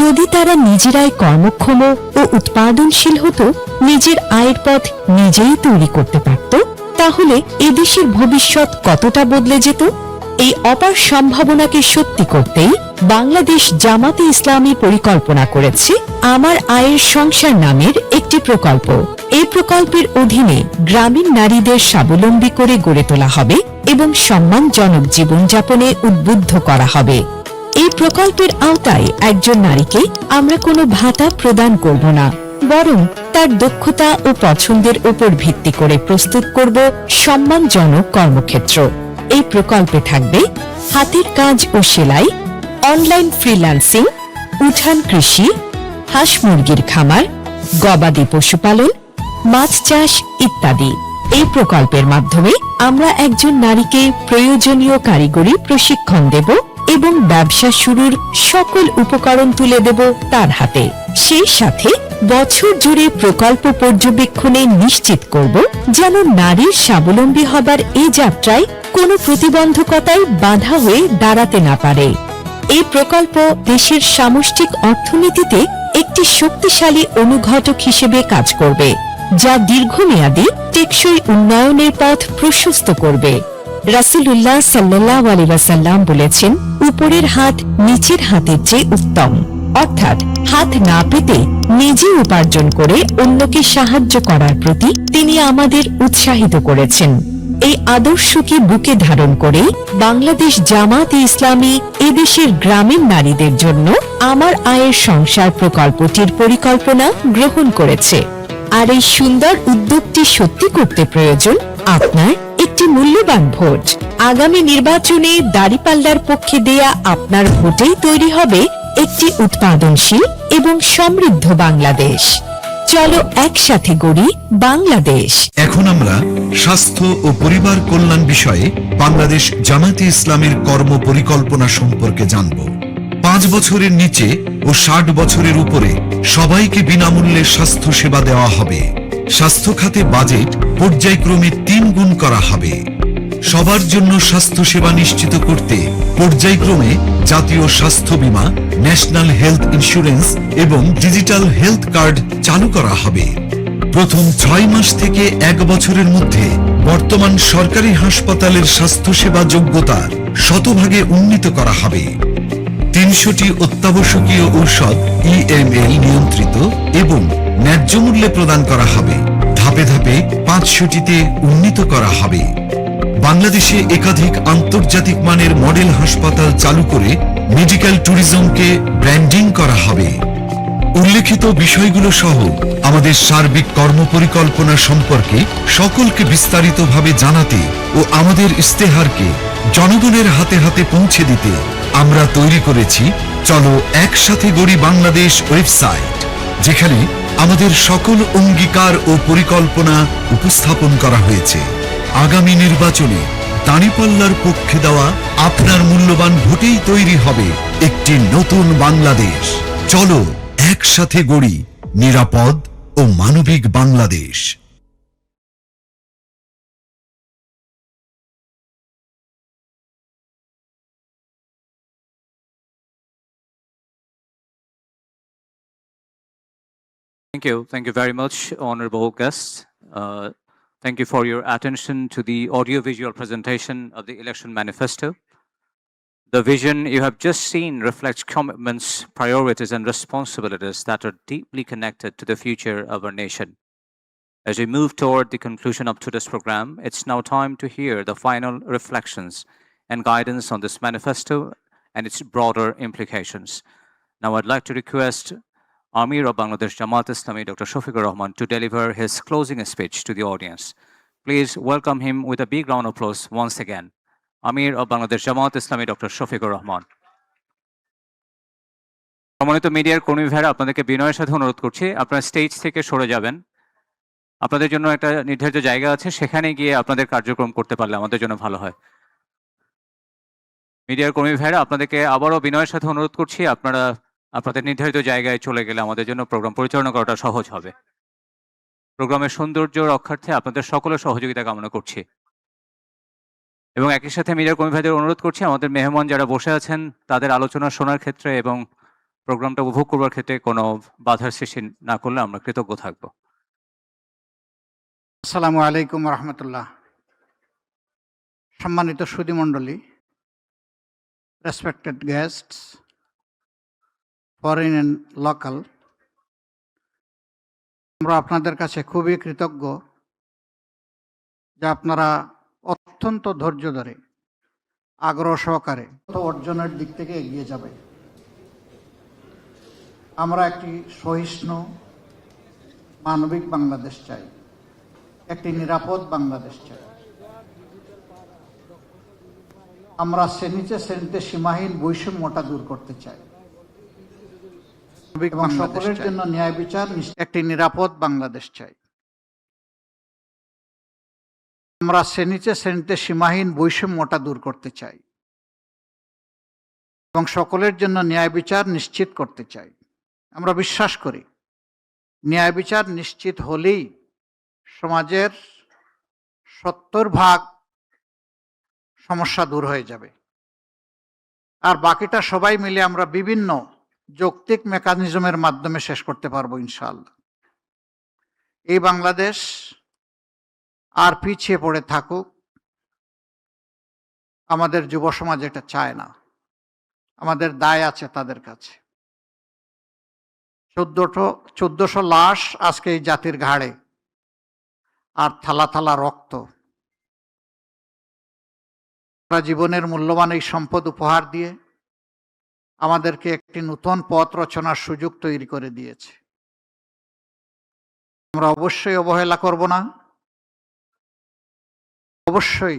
যদি তারা নিজেরাই কর্মক্ষম ও উৎপাদনশীল হতো, নিজের আয়ের পথ নিজেই তৈরি করতে পারত, তাহলে এদেশের ভবিষ্যৎ কতটা বদলে যেত। এই অপার সম্ভাবনাকে সত্যি করতেই বাংলাদেশ জামাতে ইসলামী পরিকল্পনা করেছে আমার আয়ের সংসার নামের একটি প্রকল্প। এই প্রকল্পের অধীনে গ্রামীণ নারীদের স্বাবলম্বী করে গড়ে তোলা হবে এবং সম্মানজনক জীবনযাপনে উদ্বুদ্ধ করা হবে। এই প্রকল্পের আওতায় একজন নারীকে আমরা কোনো ভাতা প্রদান করব না, বরং তার দক্ষতা ও পছন্দের উপর ভিত্তি করে প্রস্তুত করব সম্মানজনক কর্মক্ষেত্র। এই প্রকল্পে থাকবে হাতের কাজ ও সেলাই, অনলাইন ফ্রিল্যান্সিং, উঠান কৃষি, হাঁস মুরগির খামার, গবাদি পশুপালন, মাছ চাষ ইত্যাদি। এই প্রকল্পের মাধ্যমে আমরা একজন নারীকে প্রয়োজনীয় কারিগরি প্রশিক্ষণ দেব এবং ব্যবসা শুরুর সকল উপকরণ তুলে দেব তার হাতে। সেই সাথে বছর জুড়ে প্রকল্প পর্যবেক্ষণে নিশ্চিত করব যেন নারীর স্বাবলম্বী হবার এই যাত্রায় কোনো প্রতিবন্ধকতায় বাধা হয়ে দাঁড়াতে না পারে। এই প্রকল্প দেশের সামষ্টিক অর্থনীতিতে একটি শক্তিশালী অনুঘটক হিসেবে কাজ করবে, যা দীর্ঘমেয়াদী টেকসই উন্নয়নের পথ প্রশস্ত করবে। রাসূলুল্লাহ সাল্লাল্লাহু আলাইহি ওয়াসাল্লাম বলেছেন, উপরের হাত নিচের হাতের চেয়ে উত্তম, অর্থাৎ হাত না পেতে নিজে উপার্জন করে অন্যকে সাহায্য করার প্রতি তিনি আমাদের উৎসাহিত করেছেন। এই আদর্শকে বুকে ধারণ করে বাংলাদেশ জামাত-ই ইসলামী এদেশের গ্রামীণ নারীদের জন্য আমার আয়ের সংসার প্রকল্পটির পরিকল্পনা গ্রহণ করেছে। আর এই সুন্দর উদ্যোগটি সত্যি করতে প্রয়োজন আপনার একটি মূল্যবান ভোট। আগামী নির্বাচনে দাঁড়িপাল্লার পক্ষে দেয়া আপনার ভোটেই তৈরি হবে একটি উৎপাদনশীল এবং সমৃদ্ধ বাংলাদেশ। চলো একসাথে গড়ি বাংলাদেশ। এখন আমরা স্বাস্থ্য ও পরিবার কল্যাণ বিষয়ে বাংলাদেশ জামায়াতে ইসলামের কর্ম পরিকল্পনা সম্পর্কে জানব। 5 বছরের নিচে ও 60 বছরের উপরে সবাইকে বিনামূল্যে স্বাস্থ্য সেবা দেওয়া হবে। স্বাস্থ্য খাতে বাজেট পর্যায়ক্রমে 3 গুণ করা হবে। সবার জন্য স্বাস্থ্য সেবা নিশ্চিত করতে পর্যায়ক্রমে জাতীয় স্বাস্থ্য বীমা, ন্যাশনাল হেলথ ইন্স্যুরেন্স এবং ডিজিটাল হেলথ কার্ড চালু করা হবে। প্রথম 6 মাস থেকে 1 বছরের মধ্যে বর্তমান সরকারি হাসপাতালের স্বাস্থ্যসেবা যোগ্যতা শতভাগে উন্নীত করা হবে। 300টি অত্যাবশ্যকীয় ঔষধ EML নিয়ন্ত্রিত এবং ন্যায্য মূল্যে প্রদান করা হবে। ধাপে ধাপে 500টিতে উন্নীত করা হবে। বাংলাদেশে একাধিক আন্তর্জাতিক মানের মডেল হাসপাতাল চালু করে মেডিকেল ট্যুরিজমকে ব্র্যান্ডিং করা হবে। উল্লেখিত বিষয়গুলো সহ আমাদের সার্বিক কর্মপরিকল্পনা সম্পর্কে সকলকে বিস্তারিতভাবে জানাতে ও আমাদের ইস্তেহারকে জনগণের হাতে হাতে পৌঁছে দিতে আমরা তৈরি করেছি চলো একসাথে গড়ি বাংলাদেশ ওয়েবসাইট, যেখানে আমাদের সকল অঙ্গীকার ও পরিকল্পনা উপস্থাপন করা হয়েছে। আগামী নির্বাচনে দাঁড়িপাল্লার পক্ষে দেওয়া আপনার মূল্যবান ভোটেই তৈরি হবে একটি নতুন বাংলাদেশ। চলো একসাথে গড়ি নিরাপদ ও মানবিক Bangladesh. Thank you very much, honorable guests. Thank you for your attention to the audiovisual presentation of the election manifesto. The vision you have just seen reflects commitments, priorities, and responsibilities that are deeply connected to the future of our nation. As we move toward the conclusion of today's program, it's now time to hear the final reflections and guidance on this manifesto and its broader implications. Now, I'd like to request Amir of Bangladesh Jamaat Islami, Dr. Shafiqur Rahman, to deliver his closing speech to the audience. Please welcome him with a big round of applause once again. Amir of Bangladesh Jamaat Islami, Dr. Shafiqur Rahman. সম্মানিত মিডিয়ার কর্মী ভাইরা, আপনাদেরকে বিনয়ের সাথে অনুরোধ করছি আপনারা স্টেজ থেকে সরে যাবেন। আপনাদের জন্য একটা নির্ধারিত জায়গা আছে, সেখানে গিয়ে আপনাদের কার্যক্রম করতে পারলে আমাদের জন্য ভালো হয়। মিডিয়ার কর্মী ভাইরা, আপনাদেরকে আবারও বিনয়ের সাথে অনুরোধ করছি আপনারা আপনাদের নির্ধারিত জায়গায় চলে গেলে আমাদের জন্য প্রোগ্রাম পরিচালনা করাটা সহজ হবে। প্রোগ্রামের সৌন্দর্য রক্ষার্থে আপনাদের সকলের সহযোগিতা কামনা করছি এবং একই সাথে মিডিয়ার কর্মী ভাইদের অনুরোধ করছি আমাদের মেহমান যারা বসে আছেন তাদের আলোচনা শোনার ক্ষেত্রে এবং প্রোগ্রামটা উপভোগ করবার ক্ষেত্রে কোনো বাধার সৃষ্টি না করলে আমরা কৃতজ্ঞ থাকব। আসসালামু আলাইকুম রহমতুল্লাহ। সম্মানিত সুধীমণ্ডলী, respected guests, foreign and local, আমরা আপনাদের কাছে খুবই কৃতজ্ঞ যে আপনারা অত্যন্ত ধৈর্য ধরে আগ্রহ সহকারে অর্জনের দিক থেকে এগিয়ে যাবে। আমরা একটি সহিষ্ণু মানবিক বাংলাদেশ চাই, একটি নিরাপদ বাংলাদেশ চাই। আমরা শ্রেণীতে সীমাহীন বৈষম্যটা দূর করতে চাই এবং সকলের জন্য ন্যায় বিচার, একটি নিরাপদ বাংলাদেশ চাই। আমরা শ্রেণীতে শ্রেণীতে সীমাহীন বৈষম্যটা দূর করতে চাই এবং সকলের জন্য ন্যায় বিচার নিশ্চিত করতে চাই। আমরা বিশ্বাস করি ন্যায় বিচার নিশ্চিত হলেই সমাজের 70% সমস্যা দূর হয়ে যাবে, আর বাকিটা সবাই মিলে আমরা বিভিন্ন যৌক্তিক মেকানিজমের মাধ্যমে শেষ করতে পারবো ইনশাআল্লাহ। এই বাংলাদেশ আর পিছিয়ে পড়ে থাকুক, আমাদের যুব সমাজ এটা চায় না। আমাদের দায় আছে তাদের কাছে। 1400 লাশ আজকে এই জাতির ঘাড়ে, আর থালা থালা রক্ত। তারা জীবনের মূল্যবান এই সম্পদ উপহার দিয়ে আমাদেরকে একটি নতুন পথ রচনার সুযোগ তৈরি করে দিয়েছে। আমরা অবশ্যই অবহেলা করব না, অবশ্যই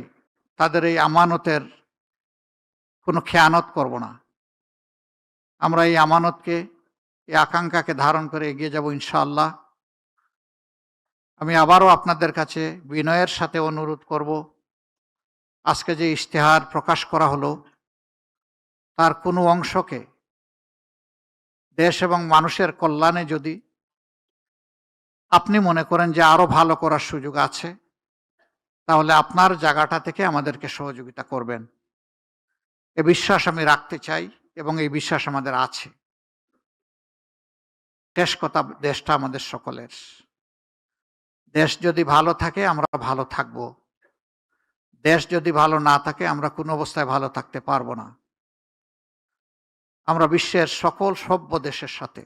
তাদের এই আমানতের কোনো খেয়ানত করব না। আমরা এই আমানতকে, এই আকাঙ্ক্ষাকে ধারণ করে এগিয়ে যাব ইনশাআল্লাহ। আমি আবারও আপনাদের কাছে বিনয়ের সাথে অনুরোধ করব, আজকে যে ইশতেহার প্রকাশ করা হলো তার কোনো অংশকে দেশ এবং মানুষের কল্যাণে যদি আপনি মনে করেন যে আরো ভালো করার সুযোগ আছে, তাহলে আপনার জায়গাটা থেকে আমাদেরকে সহযোগিতা করবেন। এ বিশ্বাস আমি রাখতে চাই এবং এই বিশ্বাস আমাদের আছে। শেষ কথা, দেশটা আমাদের সকলের। দেশ যদি ভালো থাকে আমরা ভালো থাকব, দেশ যদি ভালো না থাকে আমরা কোনো অবস্থায় ভালো থাকতে পারবো না। আমরা বিশ্বের সকল সভ্য দেশের সাথে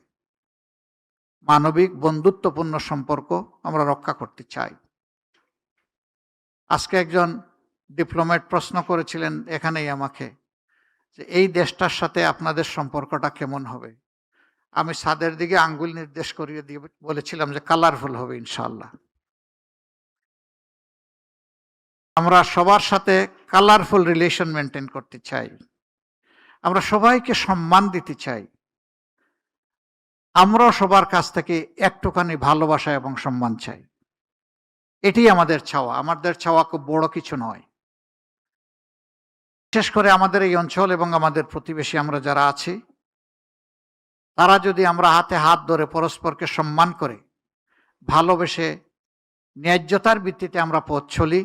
মানবিক বন্ধুত্বপূর্ণ সম্পর্ক আমরা রক্ষা করতে চাই। আজকে একজন ডিপ্লোম্যাট প্রশ্ন করেছিলেন এখানেই আমাকে যে এই দেশটার সাথে আপনাদের সম্পর্কটা কেমন হবে। আমি ছাদের দিকে আঙ্গুল নির্দেশ করিয়ে দিয়ে বলেছিলাম যে কালারফুল হবে ইনশাআল্লাহ। আমরা সবার সাথে কালারফুল রিলেশন মেনটেন করতে চাই। আমরা সবাইকে সম্মান দিতে চাই। আমরাও সবার কাছ থেকে একটুখানি ভালোবাসা এবং সম্মান চাই। এটি আমাদের চাওয়া। আমাদের চাওয়া খুব বড় কিছু নয়। বিশেষ করে আমাদের এই অঞ্চল এবং আমাদের প্রতিবেশী আমরা যারা আছি, তারা যদি আমরা হাতে হাত ধরে পরস্পরকে সম্মান করে ভালোবেসে ন্যায্যতার ভিত্তিতে আমরা পথ চলি,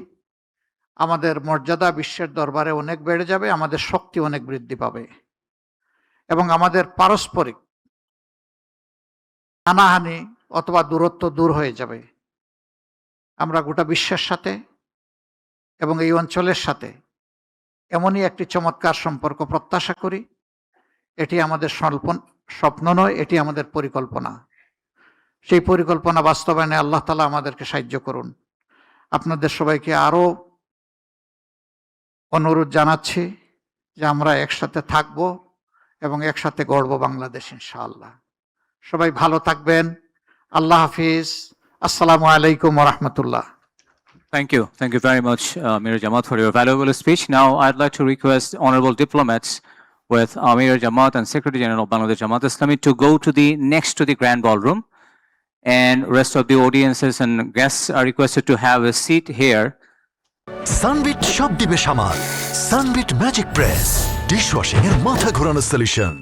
আমাদের মর্যাদা বিশ্বের দরবারে অনেক বেড়ে যাবে, আমাদের শক্তি অনেক বৃদ্ধি পাবে এবং আমাদের পারস্পরিক হানাহানি অথবা দূরত্ব দূর হয়ে যাবে। আমরা গোটা বিশ্বের সাথে এবং এই অঞ্চলের সাথে এমনই একটি চমৎকার সম্পর্ক প্রত্যাশা করি। এটি আমাদের স্বপ্ন নয়, এটি আমাদের পরিকল্পনা। সেই পরিকল্পনা বাস্তবায়নে আল্লাহ তাআলা আমাদেরকে সাহায্য করুন। আপনাদের সবাইকে আরো অনুরোধ জানাচ্ছি যে আমরা একসাথে থাকব এবং একসাথে গড়ব বাংলাদেশ ইনশাআল্লাহ। সবাই ভালো থাকবেন। আল্লাহ হাফিজ। আসসালামু আলাইকুম ওয়া রাহমাতুল্লাহ। Thank you. Thank you very much, Amir Jamaat, for your valuable speech. Now, I'd like to request honorable diplomats with Amir Jamaat and Secretary General of Bangladesh Jamaat Islami to go to the next to the grand ballroom, and rest of the audiences and guests are requested to have a seat here. Sunbit সব দিবে সামাল। Sunbit magic press dishwashing এর মাথা ঘোরানো solution.